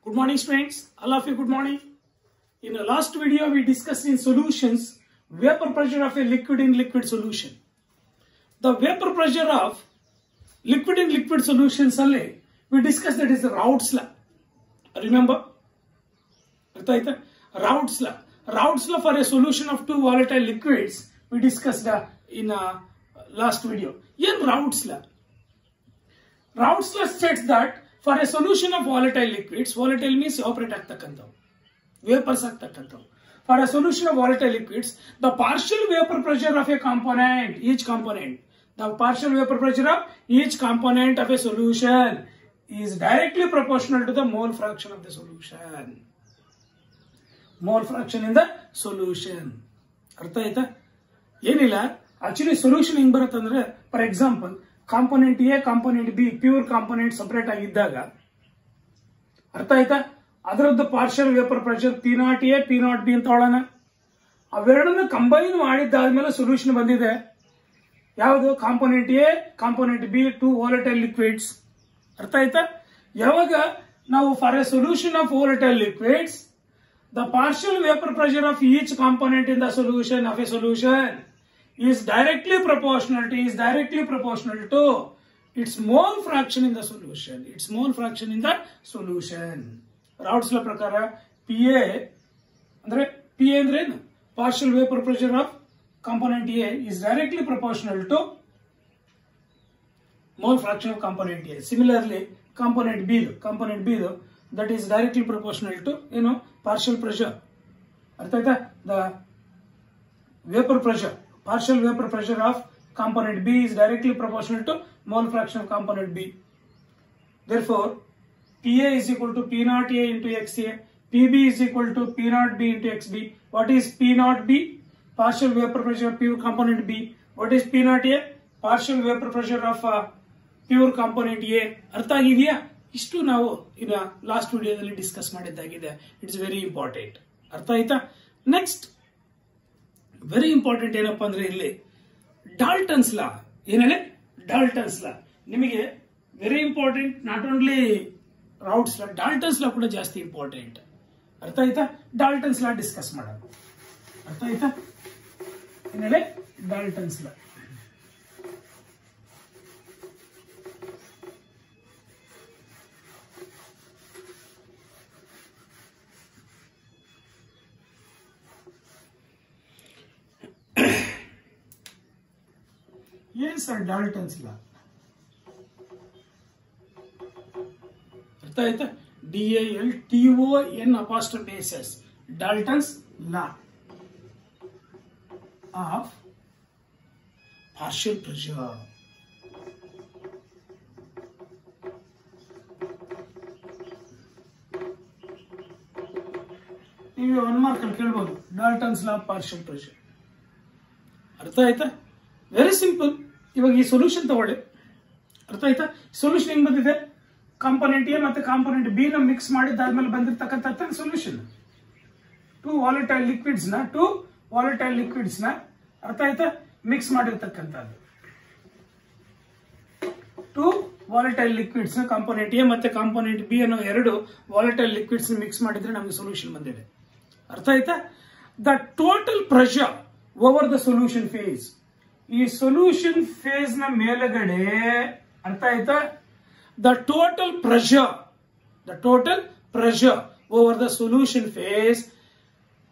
Good morning, students. All of you, good morning. In the last video, we discussed in solutions vapor pressure of a liquid in liquid solution. The vapor pressure of liquid in liquid solutions, we discussed that is the Raoult's law. Remember? Raoult's law. Raoult's law for a solution of two volatile liquids, we discussed in last video. In Raoult's law. Raoult's law states that for a solution of volatile liquids, volatile means evaporate agtakantavu, vapors agtakantavu. For a solution of volatile liquids, the partial vapor pressure of a component, the partial vapor pressure of each component of a solution is directly proportional to the mole fraction of the solution. Mole fraction in the solution. Artha aita? Yenilla, actually solution hinge barutte andre, for example, component A, component B, pure component separate agiddaga ಅರ್ಥ ಆಯ್ತಾ ಅದರದ್ದು partial vapour pressure P0 A P0 B ಅಂತ ಹೇಳೋಣ. ಅವೆರಡನ್ನು combine ಮಾಡಿದ್ದಾದ್ಮೇಲೆ solution ಬಂದಿದೆ. ಯಾವುದು? Component A, component B, two volatile liquids. ಅರ್ಥ ಆಯ್ತಾ? ಯಾವಾಗ ನಾವು for a solution of volatile liquids the partial vapour pressure of each component in the solution of a solution is directly proportional to its mole fraction in the solution. Its mole fraction in the solution. Raoult's law prakara PA andre partial vapor pressure of component A is directly proportional to mole fraction of component A. Similarly, component B that is directly proportional to partial pressure. Artha the vapor pressure. Partial vapor pressure of component B is directly proportional to mole fraction of component B. Therefore, PA is equal to P0 A into XA, PB is equal to P0 B into XB. What is P0 B? Partial vapor pressure of pure component B. What is P0 A? Partial vapor pressure of pure component A. Artha ಆಗಿದೆಯಾ? ಇಷ್ಟು ನಾವು ಇನ್ನ last ವಿಡಿಯೋದಲ್ಲಿ discuss ಮಾಡಿದ್ದಾಗಿದೆ. It's very important. ಅರ್ಥ ಆಯ್ತಾ? Next very important ಏನಪ್ಪಾ ಅಂದ್ರೆ ಇಲ್ಲಿ ಡಾಲ್ಟನ್ಸ್ ಲಾ. ಏನೇಳೆ? ಡಾಲ್ಟನ್ಸ್ ಲಾ ನಿಮಗೆ very important. Not only Raoult's law, Dalton's law ಕೂಡ ಜಾಸ್ತಿ ಇಂಪಾರ್ಟೆಂಟ್. ಅರ್ಥ ಆಯ್ತಾ? ಡಾಲ್ಟನ್ಸ್ ಲಾ ಡಿಸ್ಕಸ್ ಮಾಡೋಣ. ಅರ್ಥ ಆಯ್ತಾ? ಏನೇಳೆ? ಡಾಲ್ಟನ್ಸ್ ಲಾ. Yes, sir, Dalton's law. अर्थ आयता? DALTON'. Dalton's law of partial pressure. ನೀವು 1 ಮಾರ್ಕ್ ಅಲ್ಲಿ ಕೇಳಬಹುದು ಡಾಲ್ಟನ್ಸ್ ಲಾ ಆಫ್ ಪಾರ್ಷಿಯಲ್ ಪ್ರೆಷರ್. ಅರ್ಥ ಆಯ್ತಾ? Very simple. ಇವಾಗ ಈ ಸೊಲ್ಯೂಷನ್ ತಗೊಳ್ಳಿ. ಅರ್ಥ ಆಯ್ತಾ? ಸೊಲ್ಯೂಷನ್ ಹೆಂಗ್ ಬಂದಿದೆ? ಕಾಂಪೋನೆಂಟ್ ಎ ಮತ್ತೆ ಕಾಂಪೋನೆಂಟ್ ಬಿ ನ ಮಿಕ್ಸ್ ಮಾಡಿದ್ದಾದ್ಮೇಲೆ ಬಂದಿರತಕ್ಕಂಥ ಸೊಲ್ಯೂಷನ್. ಟು ವಾಲಟೈಲ್ ಲಿಕ್ವಿಡ್ಸ್ ನ ಅರ್ಥ ಆಯ್ತಾ ಮಿಕ್ಸ್ ಮಾಡಿರ್ತಕ್ಕಂಥದ್ದು. ಟು ವಾಲಟೈಲ್ ಲಿಕ್ವಿಡ್ಸ್ ನ ಕಾಂಪೋನೆಂಟ್ ಎ ಮತ್ತೆ ಕಾಂಪೋನೆಂಟ್ ಬಿ ಅನ್ನೋ ಎರಡು ವಾಲಟೈಲ್ ಲಿಕ್ವಿಡ್ಸ್ ಮಿಕ್ಸ್ ಮಾಡಿದ್ರೆ ನಮಗೆ ಸೊಲ್ಯೂಷನ್ ಬಂದಿದೆ. ಅರ್ಥ ಆಯ್ತಾ? The total pressure over the solution phase. ಈ ಸೊಲ್ಯೂಷನ್ ಫೇಸ್ ನ ಮೇಲುಗಡೆ ಅರ್ಥ ಆಯ್ತಾ the total pressure over the solution phase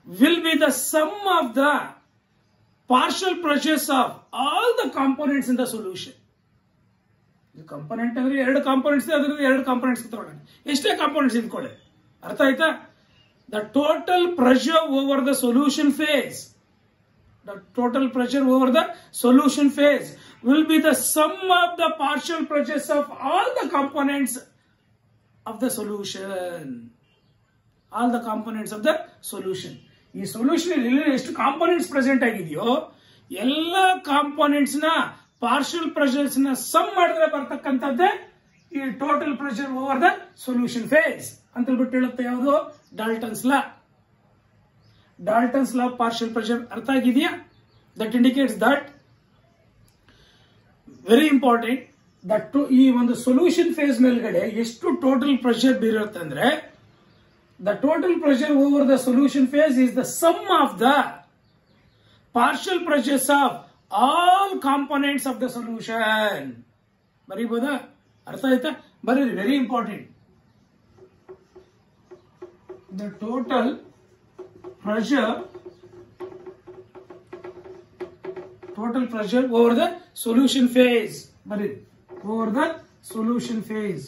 will be the sum of the partial pressures of all the components in the solution. Component ಅಂದ್ರೆ ಎರಡು components, ಅದರಲ್ಲಿ ಎರಡು components ತಗೊಳ್ಳೋಣ. ಎಷ್ಟೇ ಕಾಂಪೋನೆಂಟ್ಸ್ ಇದ್ಕೊಳ್ಳಿ. ಅರ್ಥ ಆಯ್ತಾ? The total pressure over the solution phase. The total pressure over the solution phase will be the sum of the partial pressures of all the components of the solution. All the components of the solution. ಈ solution ಅಲ್ಲಿ ಎಷ್ಟು components present ಆಗಿದೆಯೋ ಎಲ್ಲ components ನ partial pressures ನ some ಮಾಡಿದ್ರೆ ಬರ್ತಕ್ಕಂಥದ್ದೇ ಈ total pressure over the solution phase ಅಂತ ಹೇಳ್ಬಿಟ್ಟು ಹೇಳುತ್ತೆ. ಯಾವುದು? ಡಾಲ್ಟನ್ಸ್ ಲಾ. Dalton's law of partial pressure ಅರ್ಥ ಆಗಿದೆಯಾ? That indicates that very important ಈ ಒಂದು ಸೊಲ್ಯೂಷನ್ ಫೇಸ್ ಮೇಲ್ಗಡೆ ಎಷ್ಟು ಟೋಟಲ್ ಪ್ರೆಷರ್ ಬೀರುತ್ತೆ ಅಂದ್ರೆ the total pressure over the solution phase is the sum of the partial pressures of all components of the solution. ಬರೀಬೋದಾ? ಅರ್ಥ ಆಯ್ತಾ? ಬರೀರಿ, very important. The total pressure over the solution phase. ಬರೀರಿ, over the solution phase.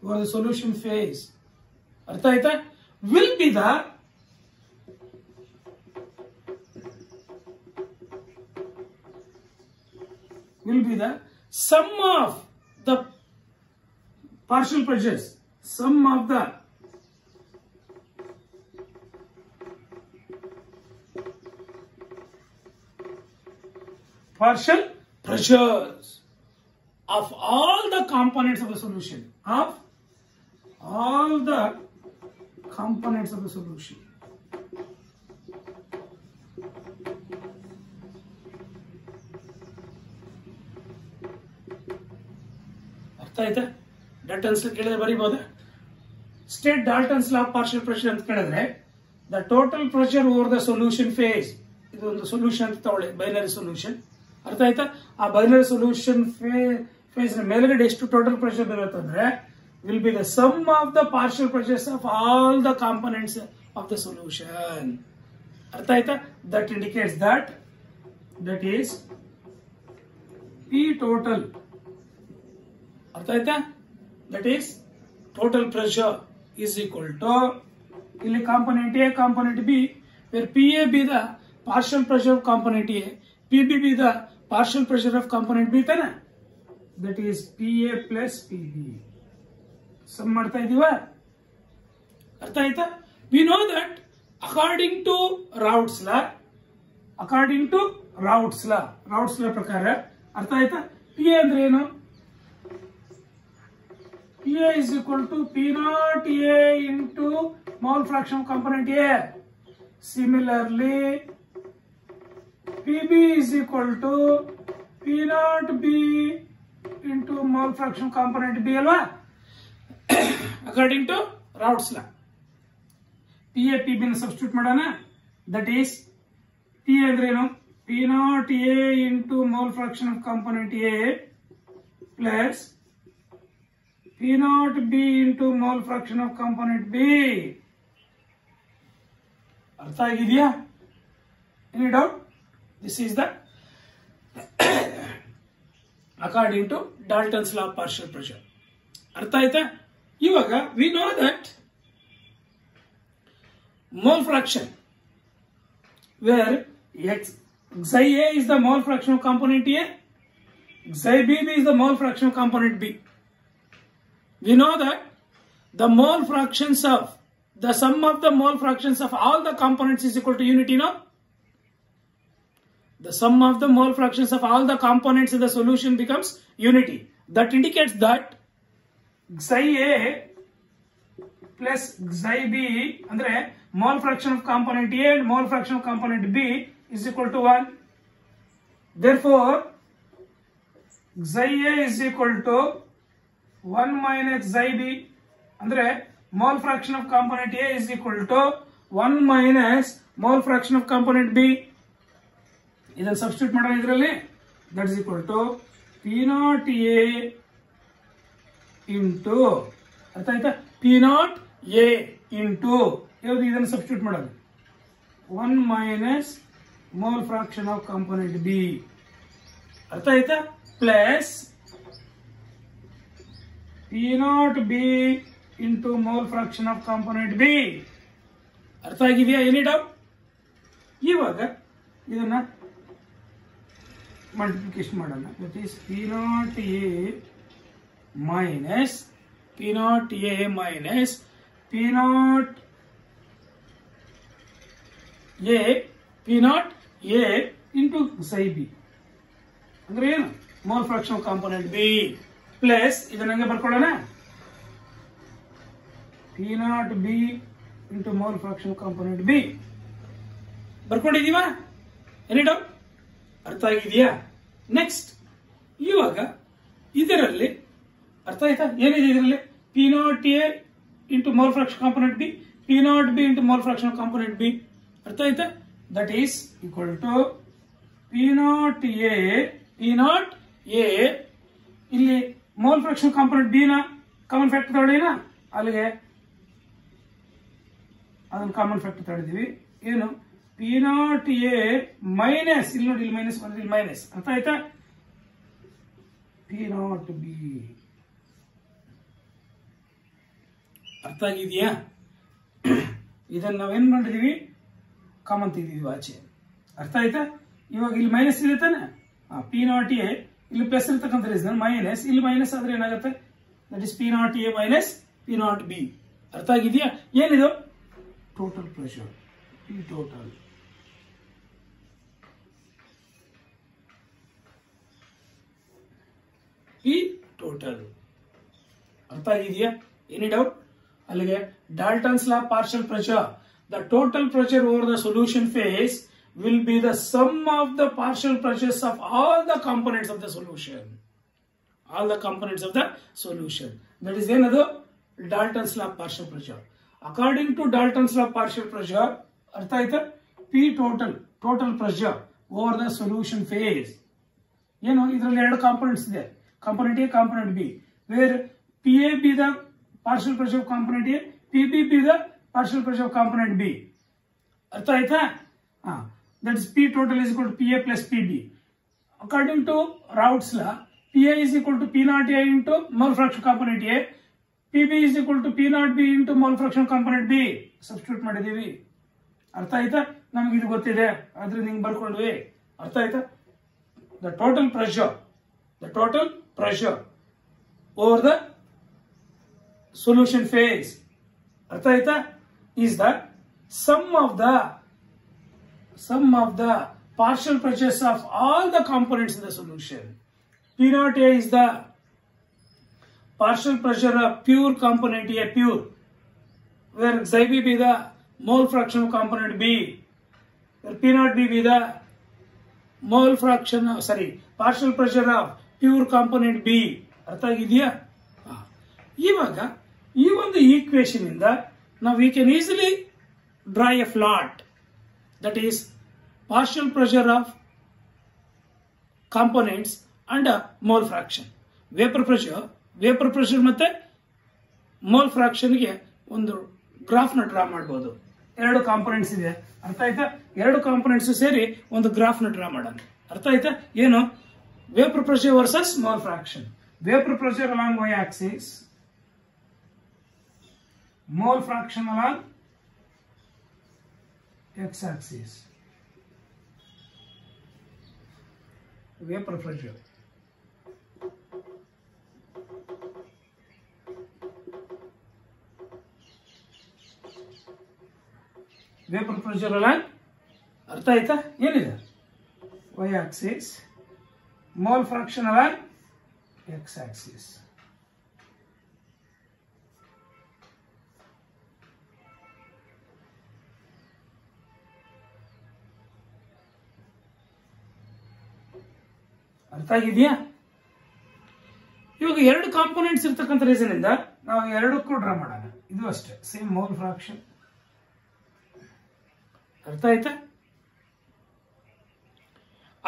Over the solution phase. ಅರ್ಥ ಆಯ್ತಾ? Will be the sum of the partial pressures. Sum of the partial pressures of all the components of the solution. Of all the components of the solution. ಅರ್ಥ ಆಯ್ತಾ? Dalton's ಕೇಳಿದ್ರೆ ಬರೀಬಹುದಾ? State Dalton's law of partial pressure ಅಂತ ಕೇಳಿದ್ರೆ the total pressure over the solution phase. ಇದೊಂದು solution ಅಂತ ತಗೊಳ್ಳಿ, binary solution. ಅರ್ಥ ಆಯ್ತಾ? ಆ ಬೈನರಿ ಸೊಲ್ಯೂಷನ್ ಫೇಸ್ ಮೇಲ್ಗಡೆ ಎಷ್ಟು ಟೋಟಲ್ ಪ್ರೆಷರ್ ಬರುತ್ತಂದ್ರೆ will be the sum of the partial pressures of all the components of the solution. ಅರ್ಥ ಆಯ್ತಾ? That indicates that is P total. ಅರ್ಥ ಆಯ್ತಾ? That is total pressure is equal to ಇಲ್ಲಿ component A, component B, where PA be the partial pressure of component A, PB be the partial pressure of component B ತಾನೆ? That is PA plus PB. Sum ಮಾಡ್ತಾ ಇದೀವ? ಅರ್ಥ ಆಯ್ತಾ? We know that according to Raoult's law ಪ್ರಕಾರ ಅರ್ಥ ಆಯ್ತಾ? PA ಅಂದ್ರೆ ಏನು? PA is equal to P naught A into mole fraction of component A. Similarly, PB is equal to P naught B into mole fraction of component B ಅಲ್ವಾ? According to Raoult's law. PA PB ನ substitute ಮಾಡೋಣ. That is PA ಅಂದ್ರೆ ಏನು? P naught A into mole fraction of component A plus P naught B into mole fraction of component B. ಅರ್ಥ ಆಗಿದೆಯಾ? Any doubt? This is the according to Dalton's law of partial pressure. ಅರ್ಥ ಆಯ್ತಾ? ಇವಾಗ we know that mole fraction where xi A is the mole fraction of component A, xi BB is the mole fraction of component B. We know that the mole fractions of the sum of the mole fractions of all the components is equal to unity, no? The sum of the mole fractions of all the components in the solution becomes unity. That indicates that xi A plus xi B andre mole fraction of component A and mole fraction of component B is equal to 1. Therefore, xi A is equal to 1 minus xi B andre mole fraction of component A is equal to 1 minus mole fraction of component B. ಇದನ್ನು substitute ಮಾಡೋಣ ಇದರಲ್ಲಿ. That is equal to P naught A into ಅರ್ಥ ಆಯ್ತಾ? P naught A into ಯಾವುದು ಇದನ್ನು substitute ಮಾಡೋದು 1 minus mole fraction of component B. ಅರ್ಥ ಆಯ್ತಾ? Plus P naught B into mole fraction of component B. ಅರ್ಥ ಆಗಿದೆಯಾ? Any doubt? ಇವಾಗ ಇದನ್ನ ಮಲ್ಟಿಪ್ಲಿಕೇಶನ್ ಮಾಡೋಣ. That is P naught A minus P naught A minus P naught A into psi B ಅಂದ್ರೆ ಏನು? Mole fraction of component B plus ಇದನ್ನ ಹಂಗೆ ಬರ್ಕೊಳ್ಳೋಣ. P naught B into mole fraction of component B ಬರ್ಕೊಂಡಿದೀವಾ? Any doubt? ಅರ್ಥ ಆಗಿದೆಯಾ? Next ಇವಾಗ ಇದರಲ್ಲಿ ಅರ್ಥ ಆಯ್ತಾ? ಏನಿದೆ ಇದರಲ್ಲಿ? P naught A into mole fraction component B, P naught B into mole fraction component B. ಅರ್ಥ ಆಯ್ತಾ? That is equal to P naught A ಇಲ್ಲಿ ಮೋಲ್ ಫ್ರಾಕ್ಷನ್ ಕಾಂಪೊನೆಂಟ್ ಬಿ ನ ಕಾಮನ್ ಫ್ಯಾಕ್ಟರ್ ತಗೊಳ್ಳಿನ, ಅಲ್ಲಿಗೆ ಅದನ್ನು ಕಾಮನ್ ಫ್ಯಾಕ್ಟರ್ ತಗೊಂಡಿದೀವಿ. ಏನು? P naught A minus, ಇಲ್ಲಿ ನೋಡಿ ಇಲ್ಲಿ ಮೈನಸ್ ಬಂದ್ರೆ ಇಲ್ಲಿ ಮೈನಸ್. ಅರ್ಥ ಆಯ್ತಾ? P naught B. ಅರ್ಥ ಆಗಿದೆಯಾ? ಇದನ್ನ ನಾವೇನ್ ಮಾಡಿದೀವಿ? ಕಾಮನ್ ತೆಗೆದಿದೀವಿ ಆಚೆ. ಅರ್ಥ ಆಯ್ತಾ? ಇವಾಗ ಇಲ್ಲಿ ಮೈನಸ್ ಇದೆ ತಾನೆ, ಪಿ ನಾಟ್ ಎ ಇಲ್ಲಿ ಪ್ಲಸ್ ಇರ್ತಕ್ಕಂಥ ರೀಸನ್ ಮೈನಸ್, ಇಲ್ಲಿ ಮೈನಸ್ ಆದ್ರೆ ಏನಾಗುತ್ತೆ? That is P naught A minus P naught B. ಅರ್ಥ ಆಗಿದೆಯಾ? ಏನಿದು? Total pressure, P total. P total. ಅರ್ಥ ಆಗಿದೆಯಾ? Any doubt? ಅಲ್ಲಿಗೆ Dalton's law partial pressure, the total pressure over the solution phase will be the sum of the partial pressures of all the components of the solution. All the components of the solution. That is another Dalton's law of partial pressure. According to Dalton's law of partial pressure, artha aita? P total pressure over the solution phase. You know, idralli ಎರಡು components ಇದೆ. Component A, component B. Where PA be the partial pressure of component A, PB be the partial pressure of component B. Artha aita? That is P total is equal to PA plus PB. According to Raoult's law, PA is equal to P naught A into mole fraction component A, PB is equal to P naught B into mole fraction component B. Substitute ಮಾಡಿದೀವಿ. ಅರ್ಥ ಆಯ್ತಾ? ನಮಗೆ ಇದು ಗೊತ್ತಿದೆ, ಆದ್ರೆ ನಿಂಗೆ ಬರ್ಕೊಂಡ್ವಿ. ಅರ್ಥ ಆಯ್ತಾ? The total pressure over the solution phase, ಅರ್ಥ ಆಯ್ತಾ? is the sum of the partial pressures of all the components in the solution. P naught A is the partial pressure of pure component A, pure, where Xi B be the mole fraction of component B, where P naught B be the partial pressure of pure component B. ಅರ್ಥ ಆಗಿದೆಯಾ? ಇವಾಗ ಈ ಒಂದು equation ಇಂದ ನಾವು we can easily draw a plot. That is partial pressure of components and mole fraction. Vapor pressure ಮತ್ತೆ mole fraction ಗೆ ಒಂದು ಗ್ರಾಫ್ ನ ಡ್ರಾ ಮಾಡಬಹುದು. ಎರಡು ಕಾಂಪೊನೆಂಟ್ಸ್ ಇದೆ. ಅರ್ಥ ಆಯ್ತಾ? ಎರಡು ಕಾಂಪೊನೆಂಟ್ಸ್ ಸೇರಿ ಒಂದು ಗ್ರಾಫ್ ನ ಡ್ರಾ ಮಾಡೋಣ. ಅರ್ಥ ಆಯ್ತಾ? ಏನು? Vapour pressure versus mole fraction. Vapor pressure along y axis, mole fraction along x axis. Vapor pressure. Vapor pressure along, ಅರ್ಥ ಆಯ್ತಾ? ಏನಿದೆ? y axis, mole fraction along x axis. ಅರ್ಥ ಆಗಿದೆಯಾ? ಇವಾಗ ಎರಡು ಕಾಂಪೊನೆಂಟ್ಸ್ ಇರ್ತಕ್ಕಂಥ ರೀಸನ್ ಇಂದ ನಾವು ಎರಡಕ್ಕೂ ಡ್ರಾ ಮಾಡೋಣ. ಇದು ಅಷ್ಟೇ, ಸೇಮ್ ಮೋಲ್ ಫ್ರಾಕ್ಷನ್. ಅರ್ಥ ಆಯ್ತಾ?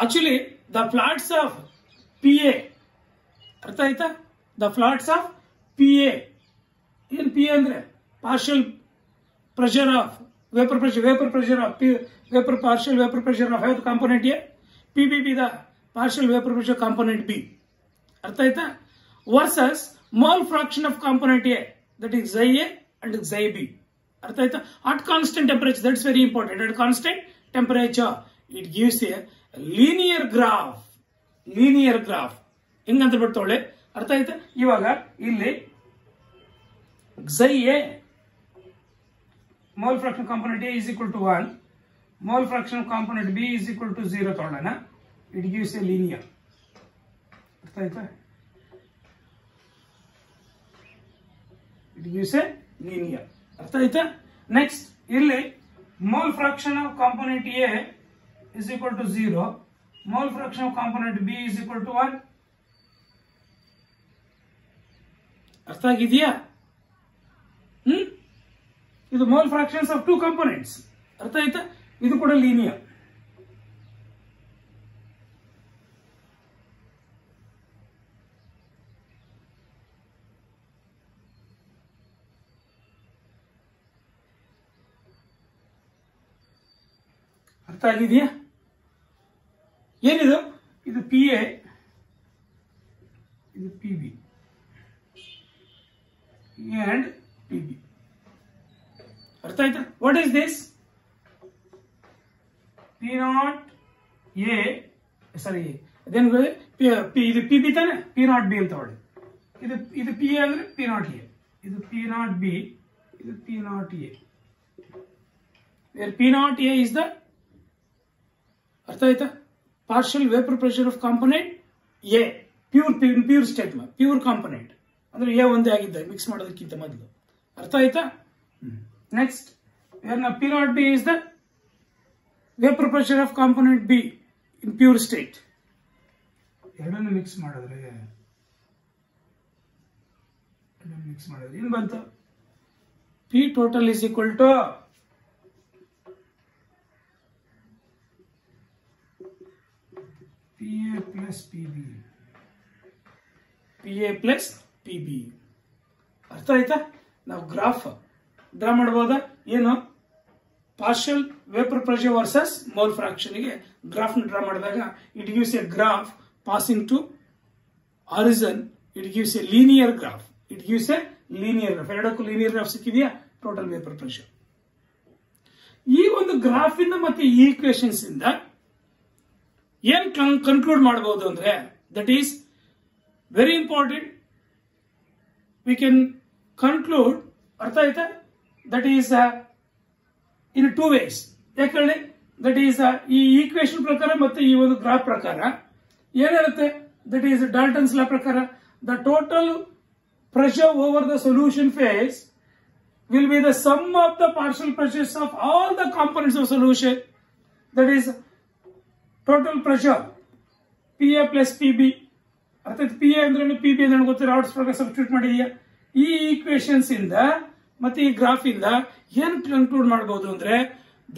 Actually the plots of P A, ಅರ್ಥ ಆಯ್ತಾ? The plots of P A, ಏನ್ ಪಿ ಎ ಅಂದ್ರೆ partial pressure of vapour pressure of partial vapor pressure of how the component A, PB be the partial vapor pressure component B. ಅರ್ಥ ಆಯ್ತಾ? Versus mole fraction of component A, that is Xi A and Xi B. ಅರ್ಥ ಆಯ್ತಾ? at constant temperature, that's very important. At constant temperature it gives a linear graph. ಹೆಂಗಂತ ಬಿಡ್ತೊಳ್ಳೆ. ಅರ್ಥ ಆಯ್ತಾ? ಇವಾಗ ಇಲ್ಲಿ Xi A mole fraction component A is equal to 1, mole fraction of component B is equal to 0 ತಗೊಳ್ಳೋಣ. It gives a linear. ಅರ್ಥ ಆಯ್ತಾ? It gives a linear. ಅರ್ಥ ಆಯ್ತಾ? ನೆಕ್ಸ್ಟ್ ಇಲ್ಲಿ mole fraction of component A is equal to 0, mole fraction of component B is equal to 1. ಅರ್ಥ ಆಗಿದೆಯಾ? ಇದು mole fractions of two components. ಅರ್ಥ ಆಯ್ತಾ? ಇದು ಕೂಡ ಲೀನಿಯರ್. ಅರ್ಥ ಆಗಿದೆಯಾ? ಏನಿದು? ಇದು ಪಿ ಎ, ಇದು P B and P B. ಅರ್ಥ ಆಯ್ತಾ? What is this? P naught A, sorry ಅದೇನು ಇದು ಪಿ ಬಿ ತಾನೆ, ಪಿ ನಾಟ್ ಬಿ ಅಂತ ಹೊಡೆ. ಇದು ಪಿ ಎ ಅಂದ್ರೆ ಪಿ ನಾಟ್ ಎ, ಇದು ಪಿ ನಾಟ್ ಬಿ, ಇದು P naught A. P naught A is the, ಅರ್ಥ ಆಯ್ತಾ, partial vapour pressure of component A, pure state, pure component ಅಂದ್ರೆ ಎ ಒಂದೇ ಆಗಿದ್ದ ಮಿಕ್ಸ್ ಮಾಡೋದಕ್ಕಿಂತ ಮೊದಲು. ಅರ್ಥ ಆಯ್ತಾ? Next P naught B is the vapour pressure of component B in pure state. ಎರಡನ್ನು ಮಿಕ್ಸ್ ಮಾಡಿದ್ರೆ ಏನ್ ಬಂತು? P total is equal to PA plus PB. PA plus PB. ಅರ್ಥ ಆಯ್ತಾ? ನಾವು ಗ್ರಾಫ್ ಡ್ರಾ ಮಾಡಬಹುದಾ? ಏನು? Partial vapour pressure versus mole fraction ಗೆ ಗ್ರಾಫ್ ಡ್ರಾ ಮಾಡಿದಾಗ it gives a graph passing to origin. It gives a linear graph. ಎರಡಕ್ಕೂ linear graph ಸಿಕ್ಕಿದೆಯಾ? Total vapour pressure. ಈ ಒಂದು ಗ್ರಾಫ್ ಇಂದ ಮತ್ತೆ ಈ ಈಕ್ವೇಶನ್ಸ್ ಇಂದ ಏನ್ ಕನ್ಕ್ಲೂಡ್ ಮಾಡಬಹುದು ಅಂದ್ರೆ, that is very important. We can conclude, ಅರ್ಥ ಆಯ್ತಾ? That is in two ways. ಯಾಕಂದ್ರೆ ದಟ್ ಈಸ್ ಈ ಈಕ್ವೇಶನ್ ಪ್ರಕಾರ ಮತ್ತೆ ಈ ಒಂದು ಗ್ರಾಫ್ ಪ್ರಕಾರ ಏನ್ ಹೇಳುತ್ತೆ? ದಟ್ ಈಸ್ ಡಾಲ್ಟನ್ಸ್ ಲಾ ಪ್ರಕಾರ the total pressure over the solution phase will be the sum of the partial pressures of all the components of solution. That is total pressure PA plus PB. ಅರ್ಥಾತ್ PA ಅಂದ್ರೆ PB ಅಂದ್ರೆ ಗೊತ್ತಿರೋ rods ಪ್ರಕಾರ substitute ಮಾಡಿದೀಯಾ? ಈ equations ಇಂದ ಮತ್ತೆ ಈ graph ಇಂದ ಏನ್ ಕನ್ಕ್ಲೂಡ್ ಮಾಡಬಹುದು ಅಂದ್ರೆ,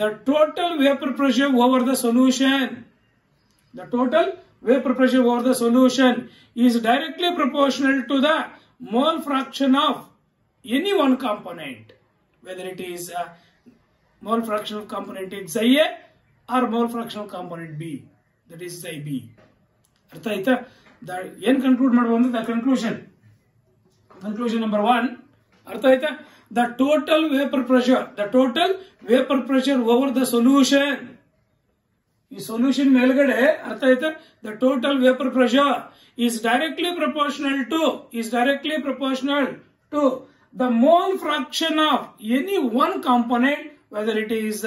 the total vapour pressure over the solution, the total vapor pressure over the solution is directly proportional to the mole fraction of any one component, whether it is mole fraction of component xi A or mole fraction of component B, that is xi B. ಅರ್ಥ ಆಯ್ತಾ? ಏನ್ conclude ಮಾಡಬಹುದು? The conclusion number 1, ಅರ್ಥ ಆಯ್ತಾ? The total vapour pressure over the solution. ಈ solution ಮೇಲ್ಗಡೆ, ಅರ್ಥ ಆಯ್ತಾ, the total vapour pressure is directly proportional to the mole fraction of any one component, whether it is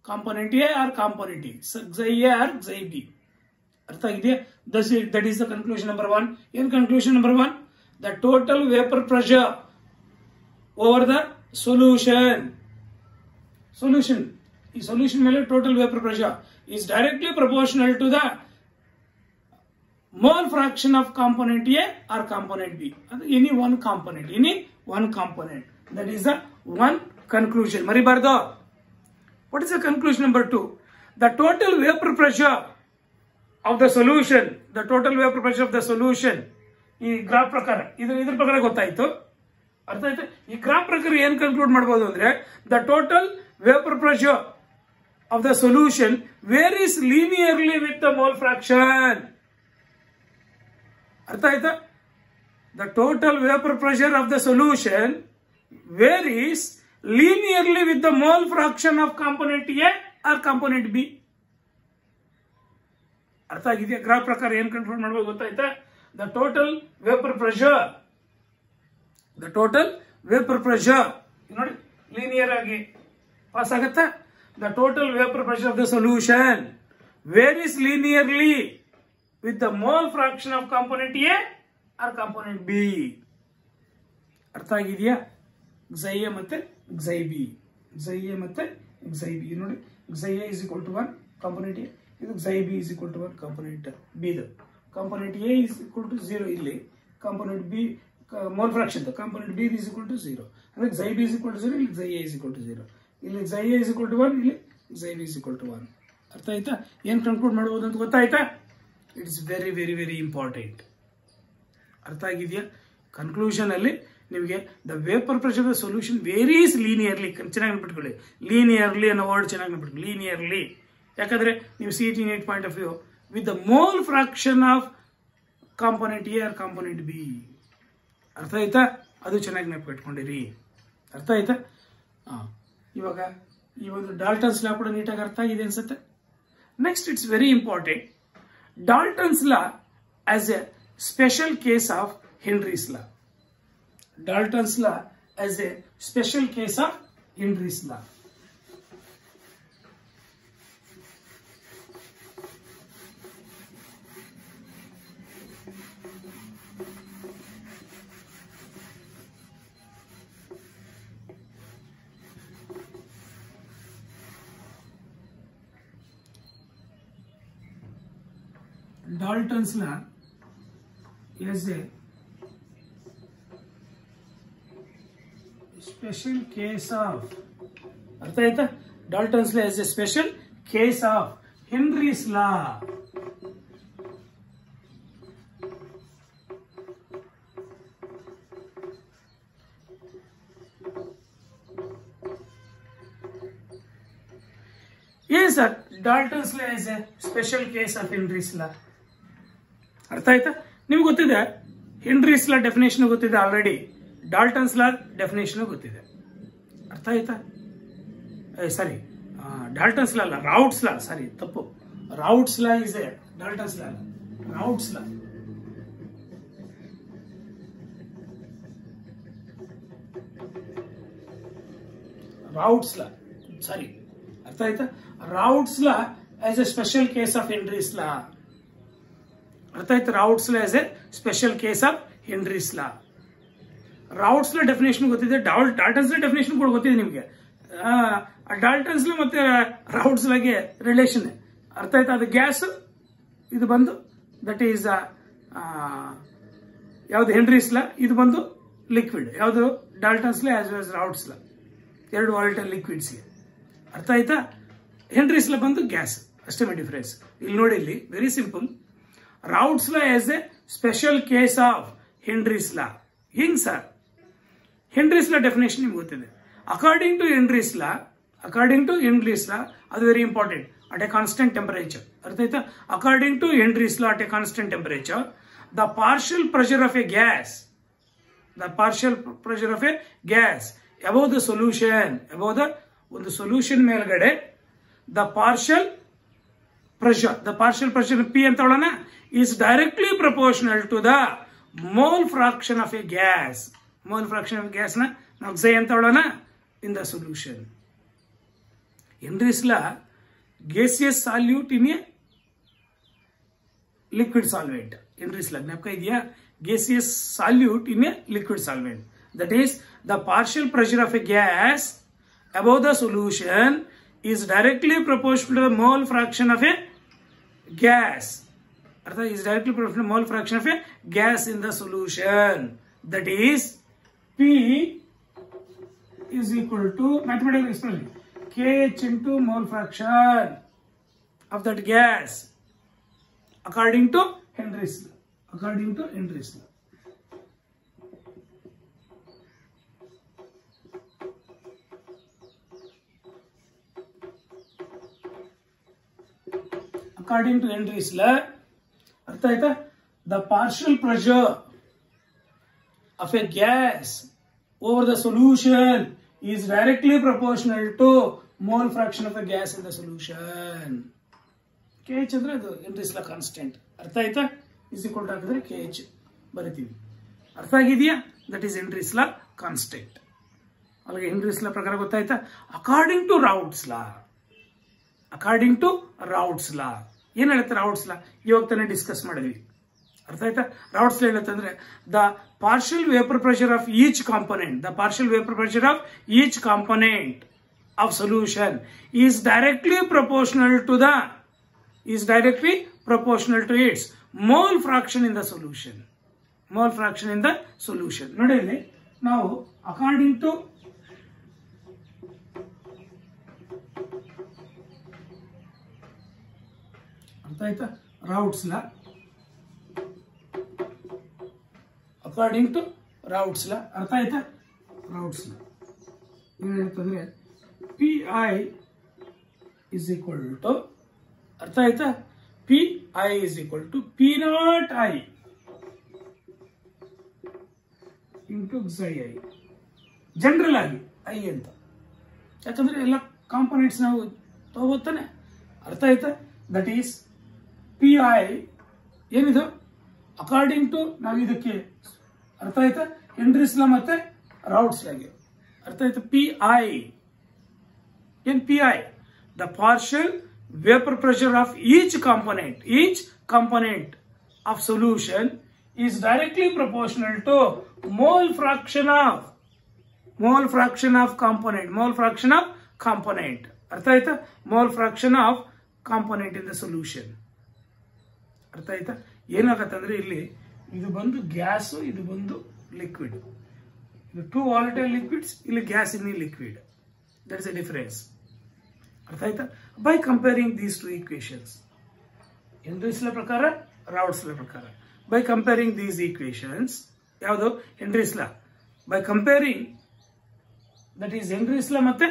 component A or component E, xi A or xi B. ಅರ್ಥ ಆಗಿದೆಯಾ? That is the conclusion number 1. In conclusion number 1, the total vapor pressure over the solution. ಈ ಸೊಲ್ಯೂಷನ್ ಮೇಲೆ total vapour pressure is directly proportional to the mole fraction of component A or component B. Any one component. That is the one conclusion. Maribardo. What is the conclusion number 2? The total vapor pressure of the solution. ಈ graph ಪ್ರಕಾರ ಇದ್ರ ಪ್ರಕಾರ ಗೊತ್ತಾಯ್ತು. ಅರ್ಥ ಆಯ್ತು? ಈ graph ಪ್ರಕಾರ ಏನ್ ಕನ್ಕ್ಲೂಡ್ ಮಾಡಬಹುದು ಅಂದ್ರೆ, the total vapor pressure of the solution varies linearly with the mole fraction. ಅರ್ಥ ಆಯ್ತಾ? The total vapor pressure of the solution varies linearly with the mole fraction of component A or component B. ಅರ್ಥ ಆಗಿದೆಯಾ? Graph ಪ್ರಕಾರ ಏನ್ conclude ಮಾಡಬಹುದು ಗೊತ್ತಾಯ್ತಾ? The total vapor pressure ನೋಡಿ linear ಆಗಿ ಪಾಸ್ ಆಗುತ್ತಾ? The total vapor pressure of the solution varies linearly with the mole fraction of component A or component B. ಅರ್ಥ ಆಗಿದೆಯಾ? xi A ಮತ್ತೆ xi B ನೋಡಿ, xi A is equal to 1 component A, ಇದು xi B is equal to 1 component B. Component A is equal to 0 ಇಲ್ಲಿ, component mole fraction component B is equal to 0 ಅಂದ್ರೆ xi b is equal to 0 ಇಲ್ಲಿ xi a is equal to 0 ಇಲ್ಲಿ xi a is equal to 1 ಇಲ್ಲಿ xi b is equal to 1 ಅರ್ಥ ಆಯ್ತಾ ಏನ್ conclude ಮಾಡಬಹುದು ಅಂತ ಗೊತ್ತಾಯ್ತಾ it is very very very important ಅರ್ಥ ಆಗಿದೆಯಾ ಕನ್ಕ್ಲೂಷನ್ ಅಲ್ಲಿ ನಿಮಗೆ the vapour pressure the solution varies linearly ಚೆನ್ನಾಗಿ ನೆನಪಿಟ್ಕೊಳ್ಳಿ ಲೀನಿಯರ್ಲಿ ಅನ್ನೋ ವರ್ಡ್ ಚೆನ್ನಾಗಿ ನೆನಪಿಟ್ಕೊಳ್ಳಿ ಲೀನಿಯರ್ಲಿ ಯಾಕಂದ್ರೆ ನೀವು CET NEET point of view with the mole fraction of component A or component B ಅರ್ಥ ಆಯ್ತಾ ಅದು ಚೆನ್ನಾಗಿ ನೆನಪಿಟ್ಕೊಂಡಿರಿ ಅರ್ಥ ಆಯ್ತಾ ಇವಾಗ ಈ ಒಂದು ಡಾಲ್ಟನ್ಸ್ ಲಾ ಕೂಡ ನೀಟಾಗಿ ಅರ್ಥ ಆಗಿದೆ ಅನ್ಸುತ್ತೆ next it's very important Dalton's law as a special case of Henry's law Dalton's law as a special case of Henry's law. Dalton's law is a special case of अर्थ आयता Dalton's law is a special case of Henry's law. Yes sir, Dalton's law is a special case of Henry's law. अर्थ आयता ನಿಮಗೆ ಗೊತ್ತಿದೆ Henry's law definition ಗೊತ್ತಿದೆ already ಡಾಲ್ಟನ್ಸ್ ಲಾ definition ಗೊತ್ತಿದೆ ಅರ್ಥ ಆಯ್ತಾ ಸಾರಿ ಡಾಲ್ಟನ್ಸ್ ಲಾ ಅಲ್ಲ ರೌಟ್ಸ್ ಲಾ ಸಾರಿ ತಪ್ಪು ರೌಟ್ಸ್ ಲಾ ಇಸ್ ಎ ಡಾಲ್ಟನ್ಸ್ ಲಾ ಅಲ್ಲ ರೌಟ್ಸ್ ಲಾ ರೌಟ್ಸ್ ಲಾ ಸಾರಿ ಅರ್ಥ ಆಯ್ತಾ Raoult's law as a special case of Henry's law ಅರ್ಥ ಆಯ್ತಾ Raoult's law as a special case of Henry's law Raoult's law definition ಗೊತ್ತಿದೆ ಡಾಲ್ಟನ್ಸ್ ಲಾ ಡೆಫಿನೇಷನ್ ಕೂಡ ಗೊತ್ತಿದೆ ನಿಮಗೆ ಡಾಲ್ಟನ್ಸ್ ಲಾ ಮತ್ತೆ ರೌಟ್ಸ್ ಲಾಗೆ ರಿಲೇಷನ್ ಅರ್ಥ ಆಯ್ತಾ ಅದು ಗ್ಯಾಸ್ ಇದು ಬಂದು ದಟ್ ಈಸ್ ಯಾವ್ದು ಹೆನ್ರೀಸ್ ಲಾ ಇದು ಬಂದು ಲಿಕ್ವಿಡ್ ಯಾವುದು ಡಾಲ್ಟನ್ಸ್ ಲಾ ಆಸ್ ವೆಲ್ ಆಸ್ ರೌಟ್ಸ್ ಲಾ ಎರಡು ವಾಲೆಟೈಲ್ ಲಿಕ್ವಿಡ್ಸ್ ಅರ್ಥ ಆಯ್ತಾ ಹೆನ್ರೀಸ್ ಲಾ ಬಂದು ಗ್ಯಾಸ್ ಅಷ್ಟೇ ಡಿಫರೆನ್ಸ್ ಇಲ್ಲಿ ನೋಡಿ ಇಲ್ಲಿ very simple Raoult's law as a special case of Henry's law ಹಿಂಗ್ ಸರ್ ಹೆನ್ರೀಸ್ ಲಾ ಡೆಫಿನೇಷನ್ ನಿಮ್ಗೆ ಗೊತ್ತಿದೆ ಅಕಾರ್ಡಿಂಗ್ ಟು ಹೆನ್ರೀಸ್ ಲಾ ಅದು very important at a constant temperature ಅರ್ಥ ಆಯ್ತಾ according to Henry's law at a constant temperature the partial pressure of a gas above the solution above the ಒಂದು solution ಮೇಲ್ಗಡೆ the partial pressure P ಅಂತ ಹೇಳೋಣ is directly proportional to the mole fraction of a gas mole fraction of gas ನ ನಾವು xi ಅಂತ ಹೇಳೋಣ in the solution Henry's law gaseous solute in a liquid solvent Henry's ಲಾ ಜ್ಞಾಪಕ ಇದೆಯಾ gaseous solute in a liquid solvent that is the partial pressure of a gas above the solution is directly proportional to the mole fraction of a gas is directly proportional to mole fraction of a gas in the solution. That is P is equal to mathematical expression Kh into mole fraction of that gas according to Henry's law. According to Henry's law, अर्थ आयता the partial pressure of a gas over the solution is directly proportional to mole fraction of a gas in the solution. KH ಅಂದ್ರೆ ಅದು Henry's law constant. ಅರ್ಥ ಆಯ್ತಾ is equal to ಹಾಕಿದ್ರೆ KH ಬರಿತೀವಿ. ಅರ್ಥ ಆಗಿದೆಯಾ? That is Henry's law constant. ಅಲ್ಲಿಗೆ Henry's law ಪ್ರಕಾರ ಗೊತ್ತಾಯ್ತಾ? According to Raoult's law ಏನ್ ಹೇಳುತ್ತೆ ರೌಟ್ಸ್ ಲಾ ಇವಾಗ ತಾನೇ ಡಿಸ್ಕಸ್ ಮಾಡಿದ್ವಿ ಅರ್ಥ ಆಯ್ತಾ ರೌಟ್ಸ್ ಲಾ ಹೇಳುತ್ತಂದ್ರೆ the partial vapour pressure of each component of solution is directly proportional to its mole fraction in the solution mole fraction in the solution. ನೋಡಿ ಇಲ್ಲಿ ನಾವು according to ಅರ್ಥ ಆಯ್ತಾ Raoult's law, according to Raoult's law, ಅರ್ಥ ಆಯ್ತಾ Raoult's law ಏನು ಹೇಳ್ತಂದ್ರೆ PI is equal to ಅರ್ಥ ಆಯ್ತಾ PI is equal to P naught I into xi I. General ಆಗಿ ಐ ಅಂತ, ಯಾಕಂದ್ರೆ ಎಲ್ಲ ಕಾಂಪೊನೆಂಟ್ಸ್ ನಾವು ತಗೋತಾನೆ. ಅರ್ಥ ಆಯ್ತಾ? ದಟ್ ಈಸ್ ಪಿ ಐ ಏನಿದು ಅಕಾರ್ಡಿಂಗ್ ಟು ನಾವು ಇದಕ್ಕೆ ಅರ್ಥ ಆಯ್ತಾ ಹೆನ್ರೀಸ್ ಲಾ ಮತ್ತೆ ರೌಲ್ಟ್ಸ್ ಲಾಗೆ. ಅರ್ಥ ಆಯ್ತಾ? ಪಿ ಐ ಏನ್ P I the partial vapor pressure of each component of solution is directly proportional to mole fraction of component. अर्थ आयता? mole fraction of component in the solution. अर्थ आयता? ಏನಾಗುತ್ತೆ ಅಂದ್ರೆ ಇಲ್ಲಿ ಇದು ಬಂದು ಗ್ಯಾಸ್, ಇದು ಬಂದು ಲಿಕ್ವಿಡ್, ಇದು ಟೂ ವಾಲಟೈಲ್ ಲಿಕ್ವಿಡ್ಸ್, ಇಲ್ಲಿ gas in liquid. That is a difference. अर्थ आयता? by comparing these two equations, Henry's law ಪ್ರಕಾರ Raoult's law ಪ್ರಕಾರ, by comparing these equations, ಯಾವುದು Henry's law, by comparing, that is Henry's law ಮತ್ತೆ